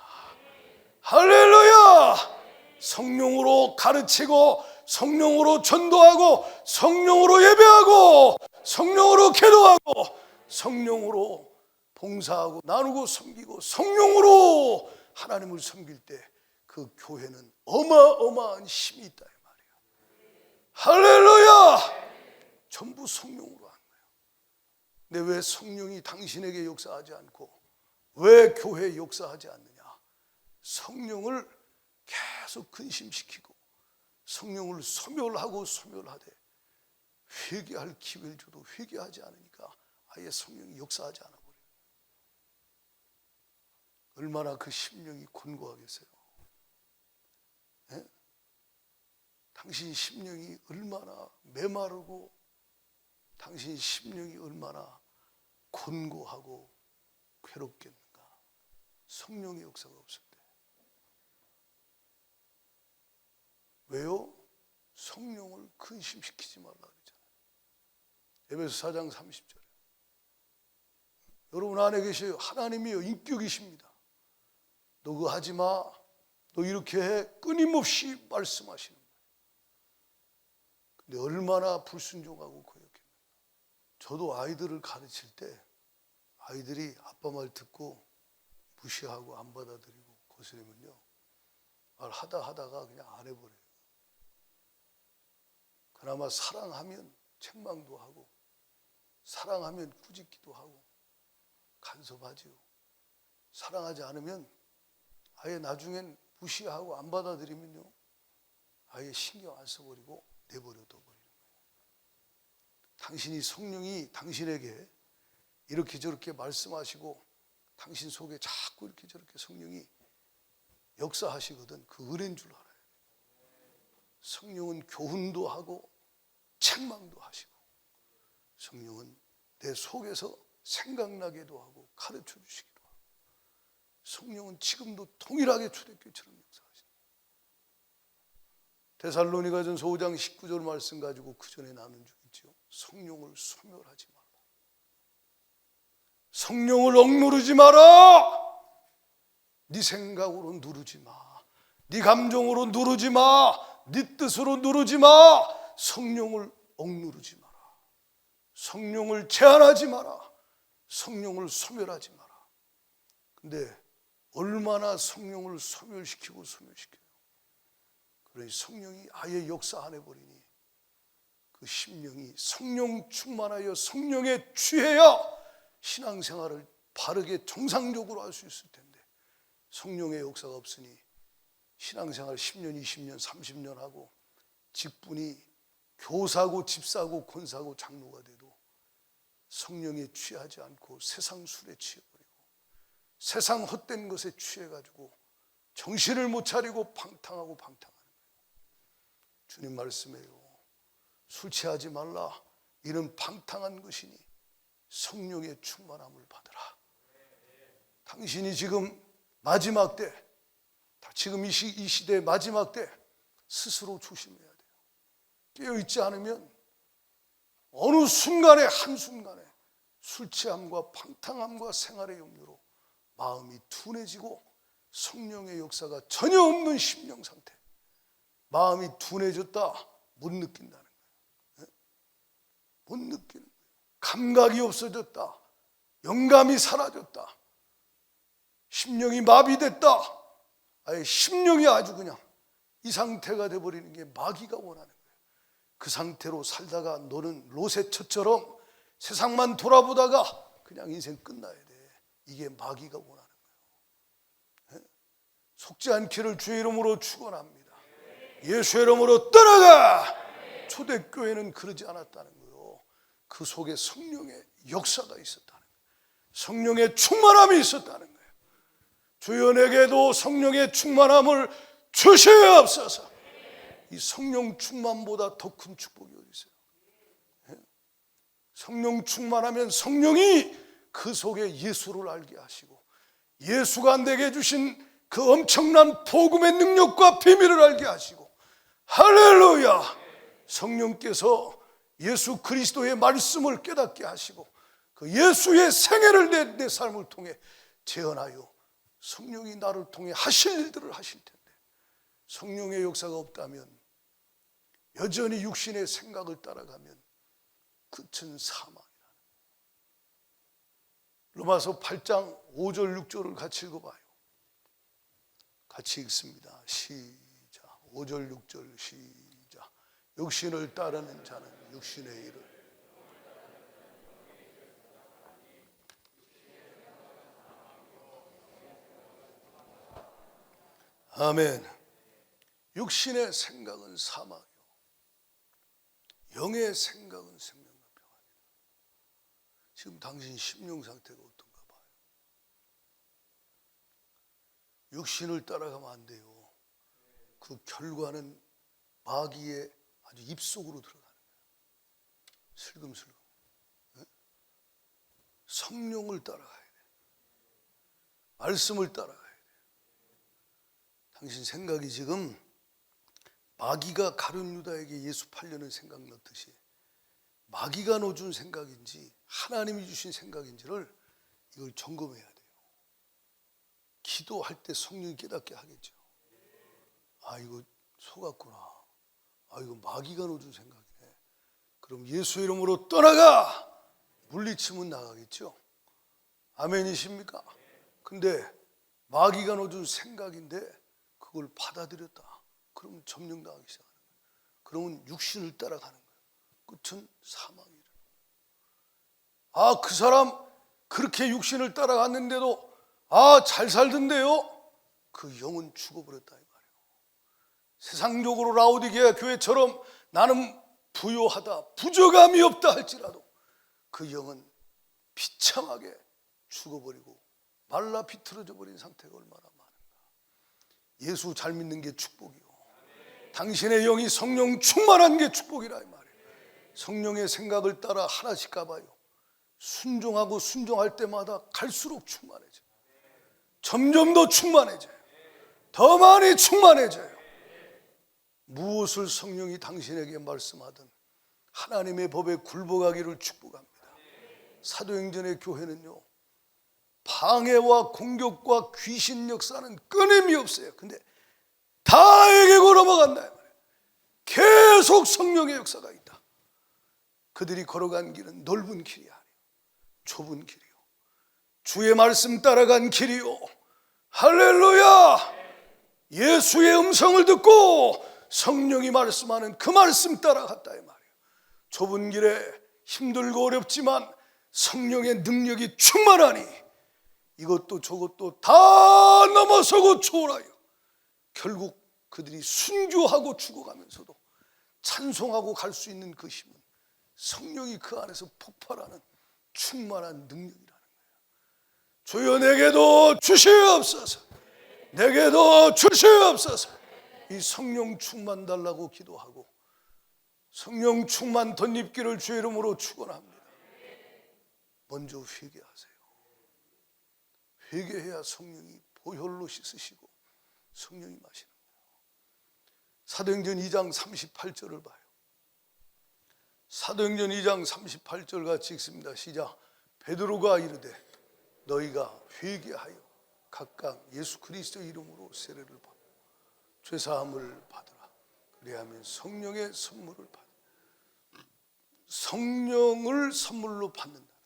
S1: 할렐루야. 성령으로 가르치고 성령으로 전도하고 성령으로 예배하고 성령으로 기도하고 성령으로 봉사하고 나누고 섬기고 성령으로 하나님을 섬길 때 그 교회는 어마어마한 힘이 있다 이 말이에요. 할렐루야. 전부 성령으로 하는 거예요. 근데 왜 성령이 당신에게 역사하지 않고 왜 교회에 역사하지 않느냐? 성령을 계속 근심시키고 성령을 소멸하고 소멸하되 회개할 기회를 줘도 회개하지 않으니까 아예 성령이 역사하지 않아 버려요. 얼마나 그 심령이 곤고하겠어요. 네? 당신 심령이 얼마나 메마르고 당신 심령이 얼마나 곤고하고 괴롭겠는가. 성령의 역사가 없을 때. 왜요? 성령을 근심시키지 말라 그러잖아요. 에베소 4장 30절에. 여러분 안에 계셔요. 하나님이요 인격이십니다. 너 그거 하지 마. 너 이렇게 해. 끊임없이 말씀하시는 거예요. 근데 얼마나 불순종하고 거역했는가. 저도 아이들을 가르칠 때 아이들이 아빠 말 듣고 무시하고 안 받아들이고 거스르면요, 말하다가 그냥 안 해버려요. 그나마 사랑하면 책망도 하고 사랑하면 꾸짖기도 하고 간섭하지요. 사랑하지 않으면 아예 나중엔 무시하고 안 받아들이면요, 아예 신경 안 써버리고 내버려 둬버리는 거예요. 당신이 성령이 당신에게 이렇게 저렇게 말씀하시고 당신 속에 자꾸 이렇게 저렇게 성령이 역사하시거든. 그 은혜인 줄 알아요. 성령은 교훈도 하고 책망도 하시고 성령은 내 속에서 생각나게도 하고 가르쳐 주시기도 하고 성령은 지금도 동일하게 초대교회처럼 역사하신다. 데살로니가전서 5장 19절 말씀 가지고 그 전에 나눈 적 있죠. 성령을 소멸하지 마라. 성령을 억누르지 마라. 네 생각으로 누르지 마. 네 감정으로 누르지 마. 네 뜻으로 누르지 마. 성령을 억누르지 마라. 성령을 제한하지 마라. 성령을 소멸하지 마라. 근데 얼마나 성령을 소멸시켜요. 그러니 성령이 아예 역사 안 해버리니 그 심령이 성령 충만하여 성령에 취해야 신앙생활을 바르게 정상적으로 할 수 있을 텐데 성령의 역사가 없으니 신앙생활 10년, 20년, 30년 하고 직분이 교사고 집사고 권사고 장로가 돼도 성령에 취하지 않고 세상 술에 취해버리고 세상 헛된 것에 취해가지고 정신을 못 차리고 방탕하는 거예요. 주님 말씀해요. 술 취하지 말라. 이는 방탕한 것이니 성령의 충만함을 받으라. 당신이 지금 마지막 때, 지금 이 시대의 마지막 때 스스로 조심해야 돼요. 깨어있지 않으면 어느 순간에 한순간에 술 취함과 방탕함과 생활의 염려로 마음이 둔해지고 성령의 역사가 전혀 없는 심령 상태. 마음이 둔해졌다 못 느낀다는 거예요. 못 느끼는 거예요. 감각이 없어졌다. 영감이 사라졌다. 심령이 마비됐다. 아예 심령이 아주 그냥 이 상태가 돼버리는 게 마귀가 원하는 거예요. 그 상태로 살다가 너는 로세처처럼 세상만 돌아보다가 그냥 인생 끝나야 돼. 이게 마귀가 원하는 거예요. 속지 않기를 주의 이름으로 축원합니다. 예수의 이름으로 떠나가. 초대교회는 그러지 않았다는 거예요. 그 속에 성령의 역사가 있었다는 거예요. 성령의 충만함이 있었다는 거예요. 주여 내게도 성령의 충만함을 주시옵소서. 이 성령 충만보다 더 큰 축복이 어디 있어요? 성령 충만하면 성령이 그 속에 예수를 알게 하시고 예수가 내게 주신 그 엄청난 복음의 능력과 비밀을 알게 하시고 할렐루야! 성령께서 예수 그리스도의 말씀을 깨닫게 하시고 그 예수의 생애를 내 삶을 통해 재현하여 성령이 나를 통해 하실 일들을 하실 텐데 성령의 역사가 없다면 여전히 육신의 생각을 따라가면 끝은 사망이라는 거예요. 로마서 8장 5절 6절을 같이 읽어봐요. 같이 읽습니다. 시작. 5절 6절 시작. 육신을 따르는 자는 육신의 일을 아멘. 육신의 생각은 사망이요 영의 생각은 생명과 평안이다. 지금 당신 심령 상태가 어떤가 봐요. 육신을 따라가면 안 돼요. 그 결과는 마귀의 아주 입속으로 들어가는 거예요. 슬금슬금. 성령을 따라가야 돼. 말씀을 따라가야 돼. 당신 생각이 지금 마귀가 가룟 유다에게 예수 팔려는 생각 넣듯이 마귀가 넣어준 생각인지 하나님이 주신 생각인지를 이걸 점검해야 돼요. 기도할 때 성령이 깨닫게 하겠죠. 아 이거 속았구나. 아 이거 마귀가 넣어준 생각이네. 그럼 예수 이름으로 떠나가. 물리치면 나가겠죠. 아멘이십니까? 근데 마귀가 넣어준 생각인데 그걸 받아들였다. 그러면 점령당하기 시작하는 거예요. 그러면 육신을 따라가는 거예요. 끝은 사망이라는 거예요. 아, 그 사람 그렇게 육신을 따라갔는데도 잘 살던데요. 그 영은 죽어버렸다 이 말이에요. 세상적으로 라오디게아 교회처럼 나는 부요하다, 부족함이 없다 할지라도 그 영은 비참하게 죽어버리고 말라 비틀어져 버린 상태가 얼마나 많은가. 예수 잘 믿는 게 축복이요. 당신의 영이 성령 충만한 게 축복이라 이 말이에요. 성령의 생각을 따라 하나씩 가봐요. 순종하고 순종할 때마다 갈수록 충만해져요. 점점 더 충만해져요. 더 많이 충만해져요. 무엇을 성령이 당신에게 말씀하든 하나님의 법에 굴복하기를 축복합니다. 사도행전의 교회는요, 방해와 공격과 귀신 역사는 끊임이 없어요. 근데 다 에게고 넘어간다. 계속 성령의 역사가 있다. 그들이 걸어간 길은 넓은 길이 아니요 좁은 길이요 주의 말씀 따라간 길이요. 할렐루야. 예수의 음성을 듣고 성령이 말씀하는 그 말씀 따라갔다 이 말이에요. 좁은 길에 힘들고 어렵지만 성령의 능력이 충만하니 이것도 저것도 다 넘어서고 초월하여 결국 그들이 순교하고 죽어가면서도 찬송하고 갈 수 있는 그 힘은 성령이 그 안에서 폭발하는 충만한 능력이라는 거예요. 주여 내게도 주시옵소서. 내게도 주시옵소서. 이 성령 충만 달라고 기도하고 성령 충만 덧입기를 주의 이름으로 축원합니다. 먼저 회개하세요. 회개해야 성령이 보혈로 씻으시고 성령이 마시는 거예요. 사도행전 2장 38절을 봐요. 사도행전 2장 38절 같이 읽습니다. 시작. 베드로가 이르되 너희가 회개하여 각각 예수 그리스도 이름으로 세례를 받고 죄사함을 받으라. 그리하면 성령의 선물을 받으라. 성령을 선물로 받는다는 거예요.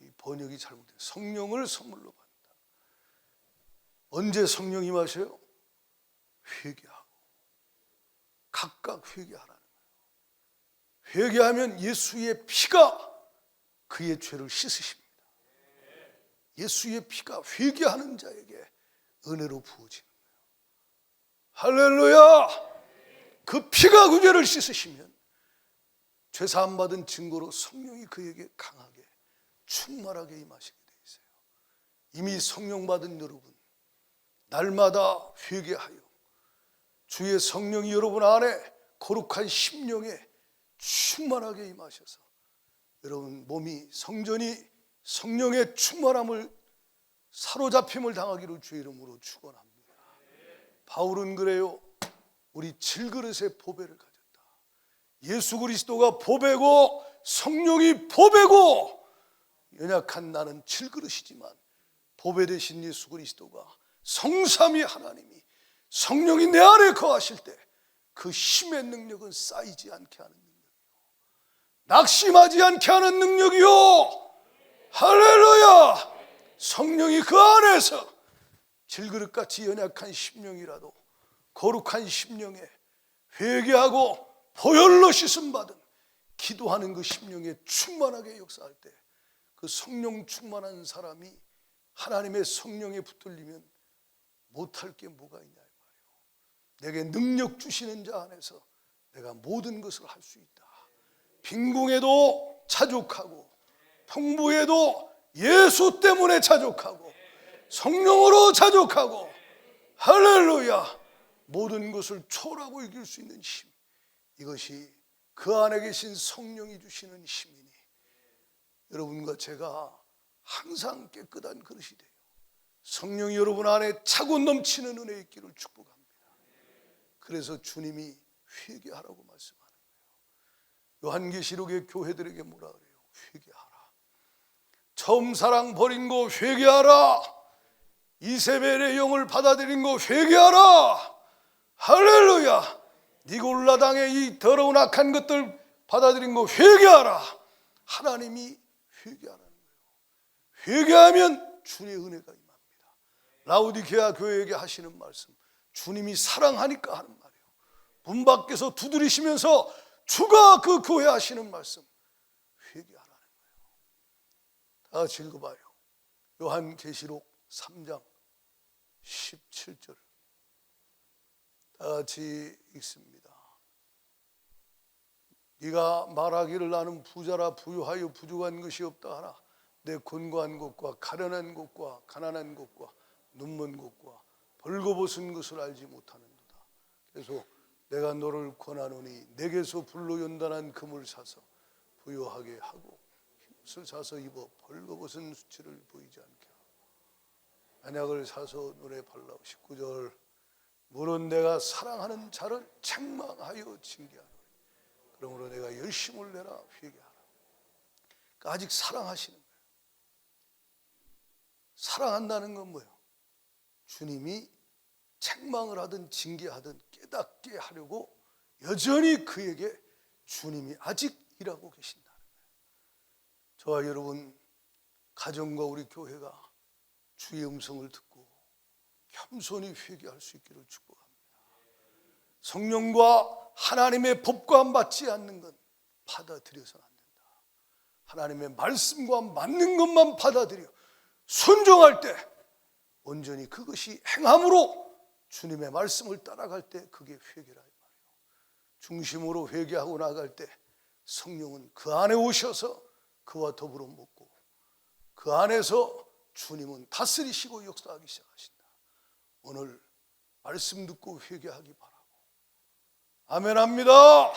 S1: 이 번역이 잘못돼요. 성령을 선물로 받는다. 언제 성령이 임하셔요? 회개하고 각각 회개하라는 거예요. 회개하면 예수의 피가 그의 죄를 씻으십니다. 예수의 피가 회개하는 자에게 은혜로 부어지는 거예요. 할렐루야! 그 피가 그 죄를 씻으시면 죄사함 받은 증거로 성령이 그에게 강하게 충만하게 임하시게 되어 있어요. 이미 성령 받은 여러분, 날마다 회개하여 주의 성령이 여러분 안에 거룩한 심령에 충만하게 임하셔서 여러분 몸이 성전이 성령의 충만함을 사로잡힘을 당하기를 주의 이름으로 축원합니다. 바울은 그래요. 우리 7그릇의 보배를 가졌다. 예수 그리스도가 보배고 성령이 보배고 연약한 나는 7그릇이지만 보배 되신 예수 그리스도가 성삼위 하나님이 성령이 내 안에 거하실 때 그 힘의 능력은 쌓이지 않게 하는 능력이요, 낙심하지 않게 하는 능력이요, 할렐루야! 성령이 그 안에서 7그릇같이 연약한 심령이라도 거룩한 심령에 회개하고 보혈로 씻음받은 기도하는 그 심령에 충만하게 역사할 때 그 성령 충만한 사람이 하나님의 성령에 붙들리면 못할 게 뭐가 있냐 이 말이에요. 내게 능력 주시는 자 안에서 내가 모든 것을 할 수 있다. 빈궁에도 자족하고 풍부에도 예수 때문에 자족하고 성령으로 자족하고 할렐루야, 모든 것을 초월하고 이길 수 있는 힘, 이것이 그 안에 계신 성령이 주시는 힘이니 여러분과 제가 항상 깨끗한 그릇이 돼요. 성령이 여러분 안에 차고 넘치는 은혜 있기를 축복합니다. 그래서 주님이 회개하라고 말씀하는 거예요. 요한계시록의 교회들에게 뭐라 그래요? 회개하라. 처음 사랑 버린 거 회개하라. 이세벨의 영을 받아들인 거 회개하라. 할렐루야. 니골라 당의 이 더러운 악한 것들 받아들인 거 회개하라. 하나님이 회개하라는 거예요. 회개하면 주님의 은혜가 임합니다. 라우디게아 교회에게 하시는 말씀, 주님이 사랑하니까 하는 말이에요. 문 밖에서 두드리시면서 주가 그 교회 하시는 말씀, 회개하라는 거예요. 다 같이 읽어봐요. 요한계시록 3장 17절 다 같이 읽습니다. 네가 말하기를 나는 부자라 부유하여 부족한 것이 없다 하나 내 곤고한 것과 가련한 것과 가난한 것과 눈먼 것과 벌거벗은 것을 알지 못하는도다. 그래서 내가 너를 권하노니 내게서 불로 연단한 금을 사서 부유하게 하고 흰옷을 사서 입어 벌거벗은 수치를 보이지 않게 하고 안약을 사서 눈에 발라. 19절 물은 내가 사랑하는 자를 책망하여 징계하노니 그러므로 내가 열심을 내라 회개하라. 그러니까 아직 사랑하시는 거예요. 사랑한다는 건 뭐예요? 주님이 책망을 하든 징계하든 깨닫게 하려고 여전히 그에게 주님이 아직 일하고 계신다는 거예요. 저와 여러분 가정과 우리 교회가 주의 음성을 듣고 겸손히 회개할 수 있기를 축복합니다. 성령과 하나님의 법과 맞지 않는 건 받아들여서는 안 된다. 하나님의 말씀과 맞는 것만 받아들여 순종할 때 온전히 그것이 행함으로 주님의 말씀을 따라갈 때 그게 회개라 이 말이에요. 중심으로 회개하고 나갈 때 성령은 그 안에 오셔서 그와 더불어 먹고 그 안에서 주님은 다스리시고 역사하기 시작하신다. 오늘 말씀 듣고 회개하기 바라고 아멘합니다.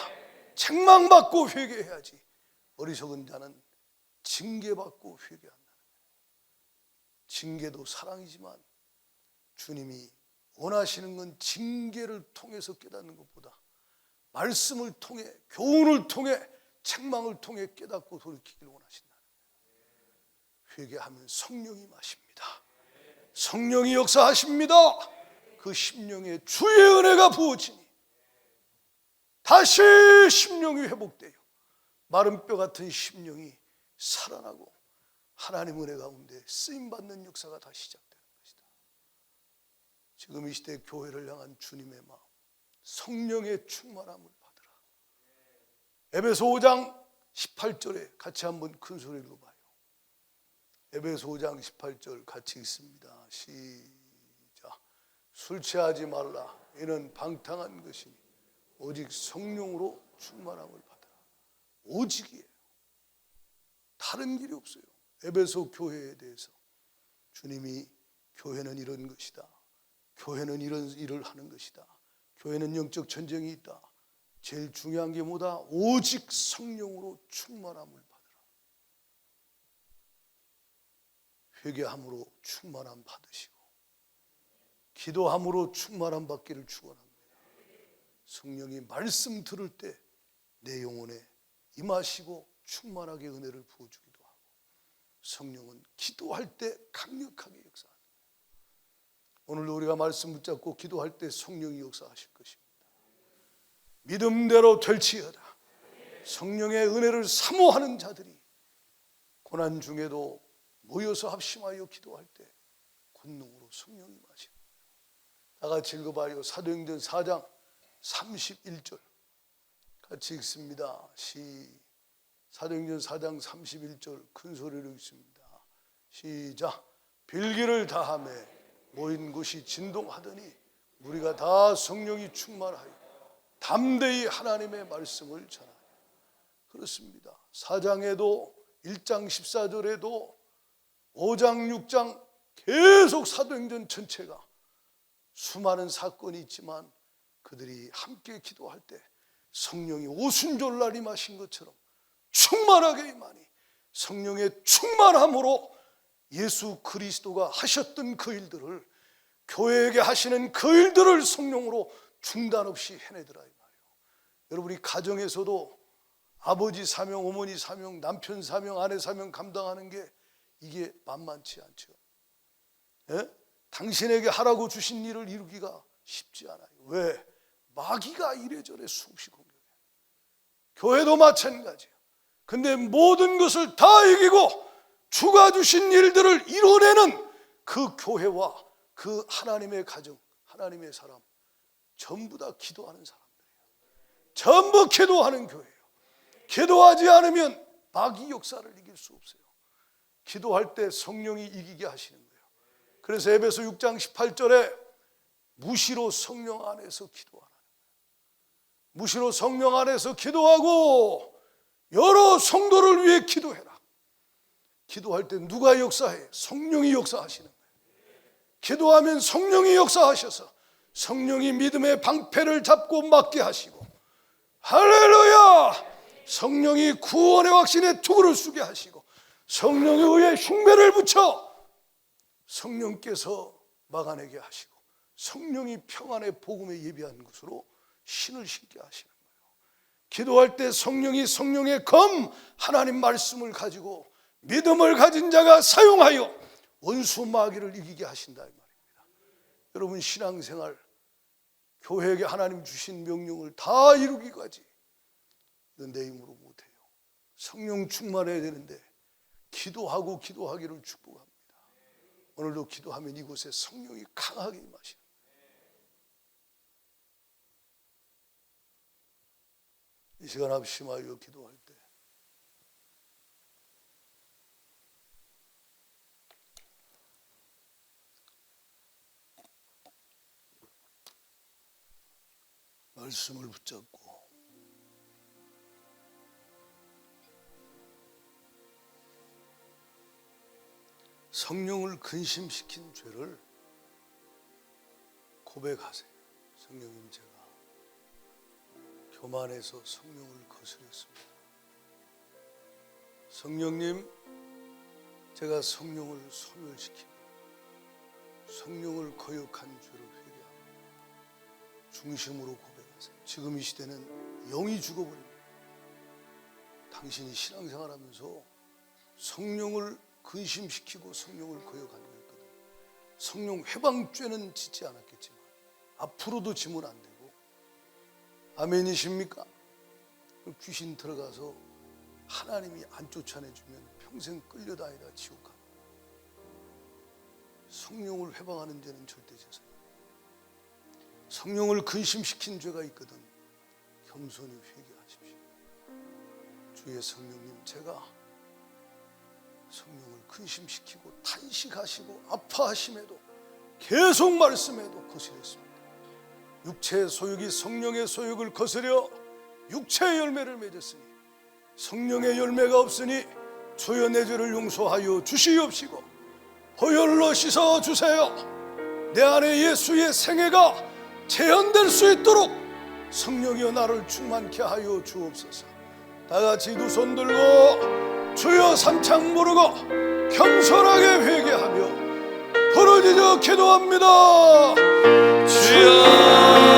S1: 책망받고 회개해야지. 어리석은 자는 징계받고 회개한다는 거예요. 징계도 사랑이지만 주님이 원하시는 건 징계를 통해서 깨닫는 것보다 말씀을 통해 교훈을 통해 책망을 통해 깨닫고 돌이키기를 원하신다는 거예요. 회개하면 성령이 마십니다. 성령이 역사하십니다. 그 심령에 주의 은혜가 부어지니 다시 심령이 회복되어 마른 뼈 같은 심령이 살아나고 하나님 은혜 가운데 쓰임받는 역사가 다시 시작되는 것이다. 지금 이 시대 교회를 향한 주님의 마음, 성령의 충만함을 받으라. 에베소 5장 18절에 같이 한번 큰 소리로 봐요. 에베소 5장 18절 같이 읽습니다. 시작. 술 취하지 말라. 이는 방탕한 것이니 오직 성령으로 충만함을 받으라. 오직이에요. 다른 길이 없어요. 에베소 교회에 대해서 주님이 교회는 이런 것이다. 교회는 이런 일을 하는 것이다. 교회는 영적 전쟁이 있다. 제일 중요한 게 뭐다? 오직 성령으로 충만함을 받으라. 회개함으로 충만함 받으시고 기도함으로 충만함 받기를 축원합니다. 성령이 말씀 들을 때 내 영혼에 임하시고 충만하게 은혜를 부어주기도 하고 성령은 기도할 때 강력하게 역사합니다. 오늘도 우리가 말씀 붙잡고 기도할 때 성령이 역사하실 것입니다. 믿음대로 될지어다. 성령의 은혜를 사모하는 자들이 고난 중에도 모여서 합심하여 기도할 때 권능으로 성령이 임하십니다. 다 같이 읽어봐요. 사도행전 4장 31절 같이 읽습니다. 사도행전 4장 31절 큰 소리로 읽습니다. 시작. 빌기를 다하며 모인 곳이 진동하더니 우리가 다 성령이 충만하여 담대히 하나님의 말씀을 전하니. 그렇습니다. 4장에도 1장 14절에도 5장 6장 계속 사도행전 전체가 수많은 사건이 있지만 그들이 함께 기도할 때 성령이 오순절날 임하신 것처럼 충만하게 임하니 성령의 충만함으로 예수 그리스도가 하셨던 그 일들을 교회에게 하시는 그 일들을 성령으로 중단 없이 해내더라 이 말이에요. 여러분이 가정에서도 아버지 사명, 어머니 사명, 남편 사명, 아내 사명 감당하는 게 이게 만만치 않죠. 예? 당신에게 하라고 주신 일을 이루기가 쉽지 않아요. 왜? 마귀가 이래저래 수없이 공격해요. 교회도 마찬가지예요. 근데 모든 것을 다 이기고 주가 주신 일들을 이뤄내는 그 교회와 그 하나님의 가정, 하나님의 사람 전부 다 기도하는 사람들이에요. 전부 기도하는 교회예요. 기도하지 않으면 마귀 역사를 이길 수 없어요. 기도할 때 성령이 이기게 하시는 거예요. 그래서 에베소 6장 18절에 무시로 성령 안에서 기도하라. 무시로 성령 안에서 기도하고 여러 성도를 위해 기도해라. 기도할 때 누가 역사해? 성령이 역사하시는 거예요. 기도하면 성령이 역사하셔서 성령이 믿음의 방패를 잡고 막게 하시고 할렐루야! 성령이 구원의 확신에 투구를 쓰게 하시고 성령에 의해 흉배를 붙여 성령께서 막아내게 하시고 성령이 평안의 복음에 예비한 것으로 신을 신게 하시는 거예요. 기도할 때 성령이 성령의 검 하나님 말씀을 가지고 믿음을 가진 자가 사용하여 원수 마귀를 이기게 하신다 이 말입니다. 여러분 신앙생활 교회에게 하나님 주신 명령을 다 이루기까지 이건 내 힘으로 못해요. 성령 충만해야 되는데 기도하고 기도하기를 축복합니다. 오늘도 기도하면 이곳에 성령이 강하게 임하시는 이 시간 합심하여 기도할 때 말씀을 붙잡고 성령을 근심시킨 죄를 고백하세요. 성령님 제가 교만해서 성령을 거스렸습니다. 성령님 제가 성령을 소멸시키고 성령을 거역한 죄를 회개합니다. 중심으로 고백하세요. 지금 이 시대는 영이 죽어버립니다. 당신이 신앙생활하면서 성령을 근심시키고 성령을 거역한 거 있거든요. 성령 회방죄는 짓지 않았겠지만 앞으로도 지면 안 되고 아멘이십니까? 귀신 들어가서 하나님이 안 쫓아내주면 평생 끌려다니다 지옥 갑니다. 성령을 회방하는 죄는 절대 죄서요. 성령을 근심시킨 죄가 있거든 겸손히 회개하십시오. 주의 성령님 제가 성령을 근심시키고 탄식하시고 아파하심에도 계속 말씀해도 거스렸습니다. 육체의 소욕이 성령의 소욕을 거스려 육체의 열매를 맺었으니 성령의 열매가 없으니 주여 내 죄를 용서하여 주시옵시고 보혈로 씻어 주세요. 내 안에 예수의 생애가 재현될 수 있도록 성령이여 나를 충만케 하여 주옵소서. 다 같이 두 손 들고 주여 삼창 부르고 겸손하게 회개하며 부르짖어 기도합니다. 주여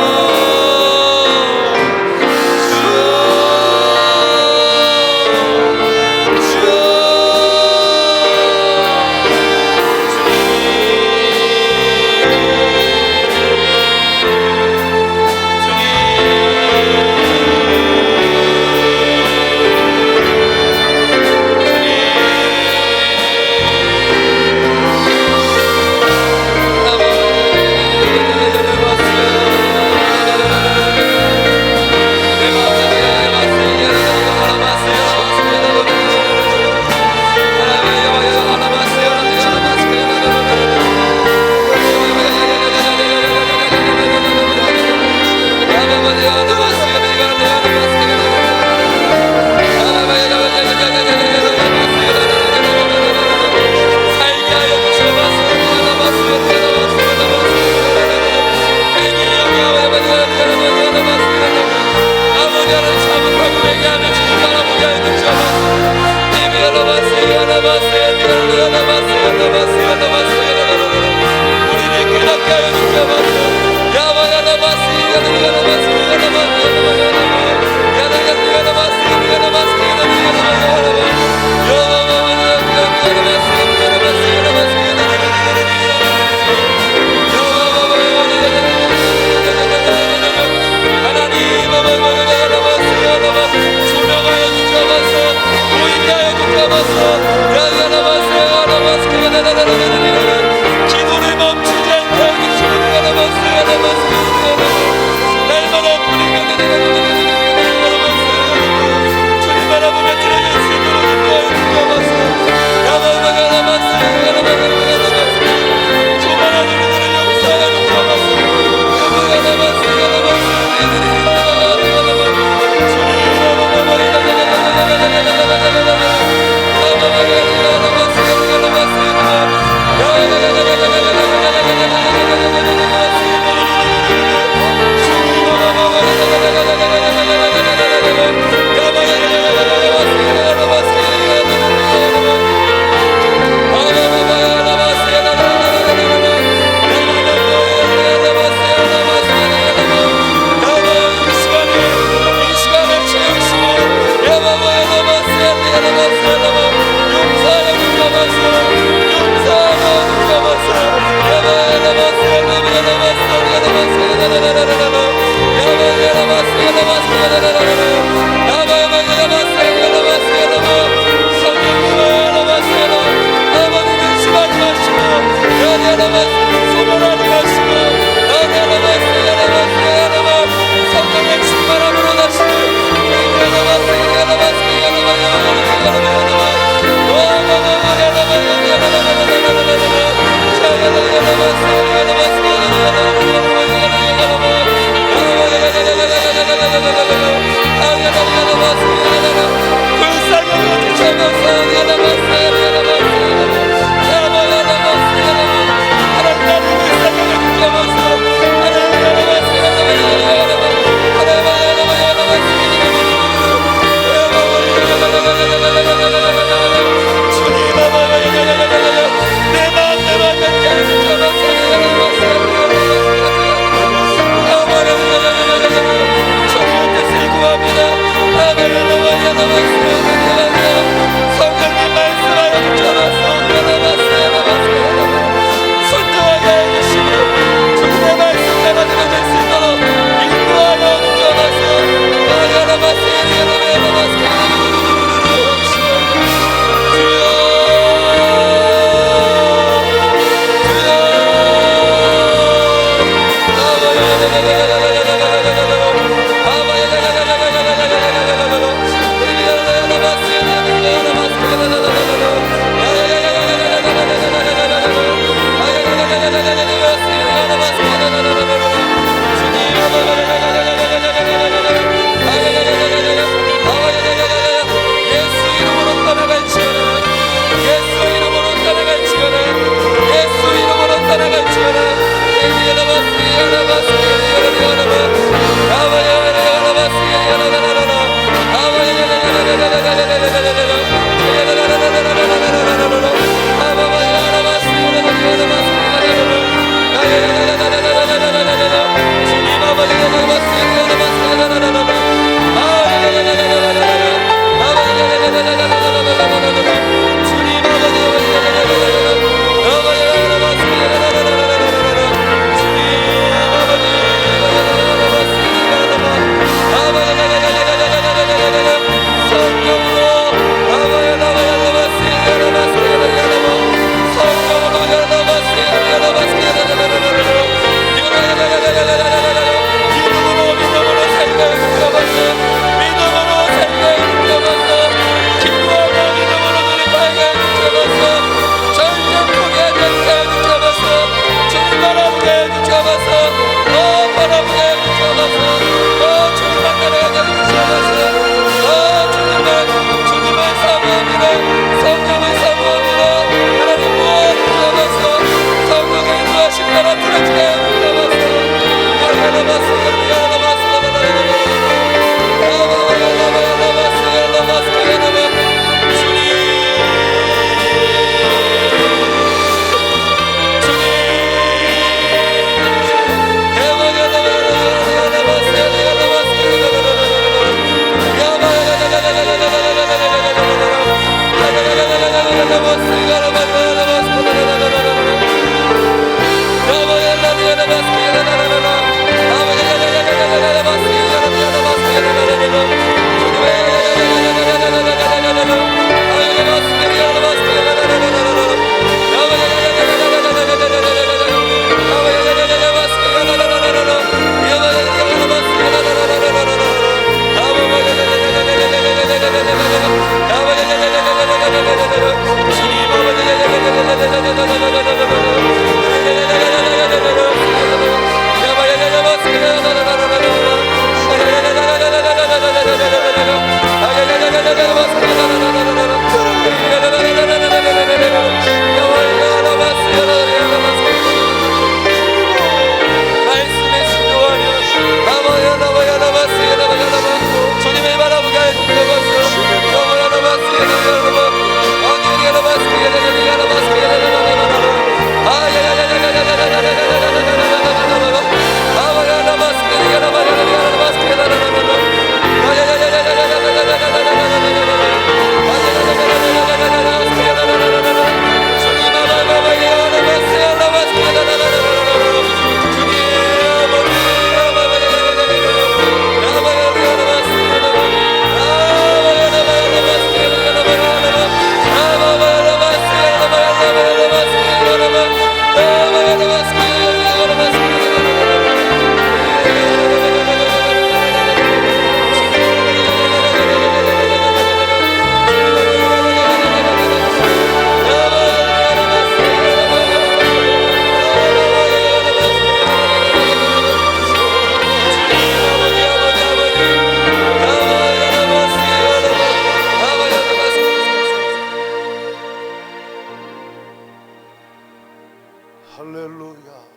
S1: 할렐루야,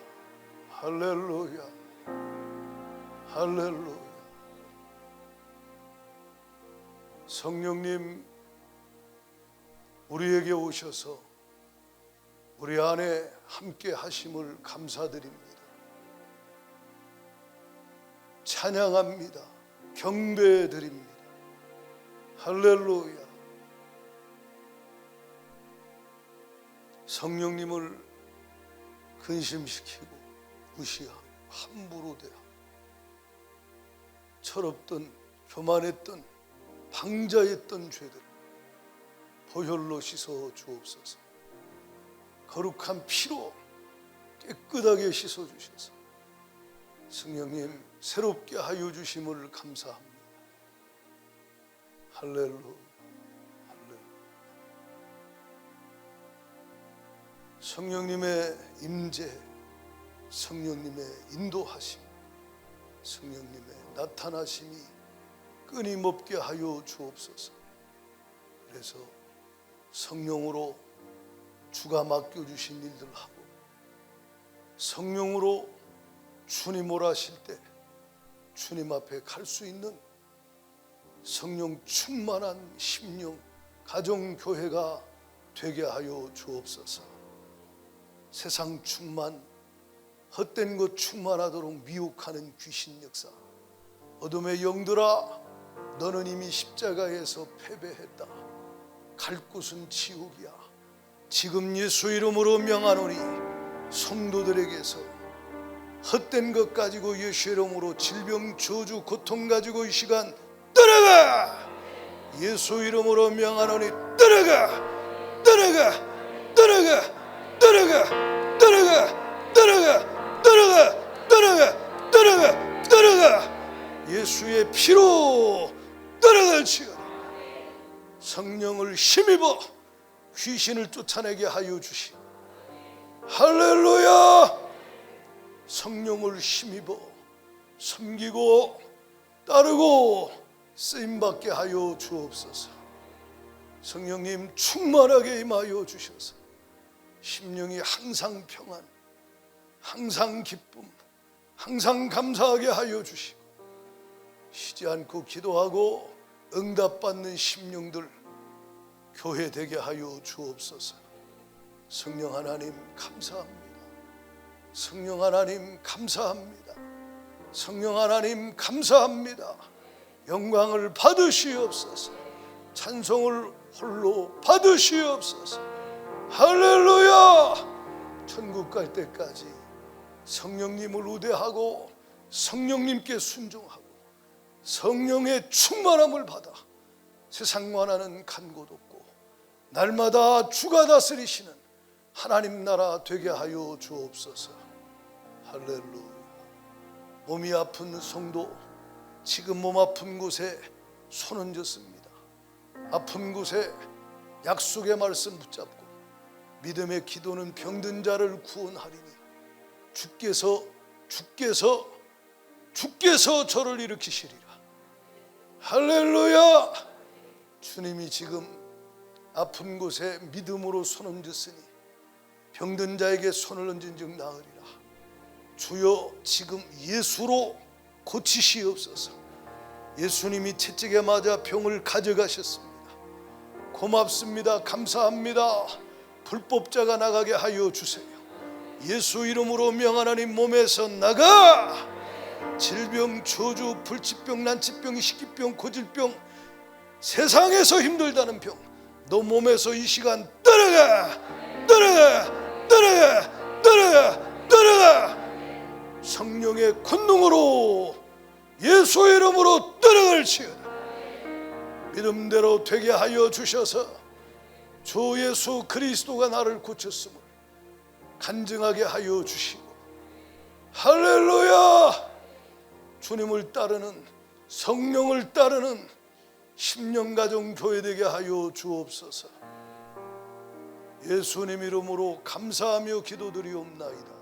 S1: 할렐루야, 할렐루야. 성령님, 우리에게 오셔서 우리 안에 함께 하심을 감사드립니다. 찬양합니다. 경배드립니다. 할렐루야. 성령님을 근심시키고 무시하고 함부로 대하고 철없던 교만했던 방자했던 죄들을 보혈로 씻어 주옵소서. 거룩한 피로 깨끗하게 씻어 주셔서 성령님 새롭게 하여 주심을 감사합니다. 할렐루야, 할렐루야. 성령님의 임재, 성령님의 인도하심, 성령님의 나타나심이 끊임없게 하여 주옵소서. 그래서 성령으로 주가 맡겨주신 일들 하고 성령으로 주님 오라실 때 주님 앞에 갈 수 있는 성령 충만한 심령 가정교회가 되게 하여 주옵소서. 세상 충만, 헛된 것 충만하도록 미혹하는 귀신 역사, 어둠의 영들아, 너는 이미 십자가에서 패배했다. 갈 곳은 지옥이야. 지금 예수 이름으로 명하노니 성도들에게서 헛된 것 가지고 예수 이름으로 질병, 저주, 고통 가지고 이 시간 떠나가! 예수 이름으로 명하노니 떠나가! 떠나가! 떠나가! 떠나가! 떠나가! 떠나가! 떠나가! 떠나가! 떠나가! 떠나가! 예수의 피로 떠나갈지어다. 성령을 힘입어 귀신을 쫓아내게 하여 주시오. 할렐루야. 성령을 힘입어 섬기고 따르고 쓰임받게 하여 주옵소서. 성령님 충만하게 임하여 주셔서 심령이 항상 평안, 항상 기쁨, 항상 감사하게 하여 주시고 쉬지 않고 기도하고 응답받는 심령들 교회 되게 하여 주옵소서. 성령 하나님 감사합니다. 성령 하나님 감사합니다. 성령 하나님 감사합니다. 영광을 받으시옵소서. 찬송을 홀로 받으시옵소서. 할렐루야. 천국 갈 때까지 성령님을 우대하고 성령님께 순종하고 성령의 충만함을 받아 세상 원하는 간 곳 없고 날마다 주가 다스리시는 하나님 나라 되게 하여 주옵소서. 할렐루야. 몸이 아픈 성도, 지금 몸 아픈 곳에 손 얹었습니다. 아픈 곳에 약속의 말씀 붙잡고 믿음의 기도는 병든 자를 구원하리니 주께서 저를 일으키시리라. 할렐루야. 주님이 지금 아픈 곳에 믿음으로 손 얹었으니 병든 자에게 손을 얹은 즉 나으리라. 주여 지금 예수로 고치시옵소서. 예수님이 채찍에 맞아 병을 가져가셨습니다. 고맙습니다. 감사합니다. 불법자가 나가게 하여 주세요. 예수 이름으로 명하나니 몸에서 나가. 질병, 저주, 불치병, 난치병, 식기병, 고질병, 세상에서 힘들다는 병, 너 몸에서 이 시간 떠나가. 떠나가. 떠나가. 떠나가. 떠나가. 성령의 권능으로 예수 이름으로 떠나갈지어다. 믿음대로 되게 하여 주셔서 주 예수 그리스도가 나를 고쳤음을 간증하게 하여 주시고 할렐루야. 주님을 따르는 성령을 따르는 심령가정 교회 되게 하여 주옵소서. 예수님 이름으로 감사하며 기도드리옵나이다.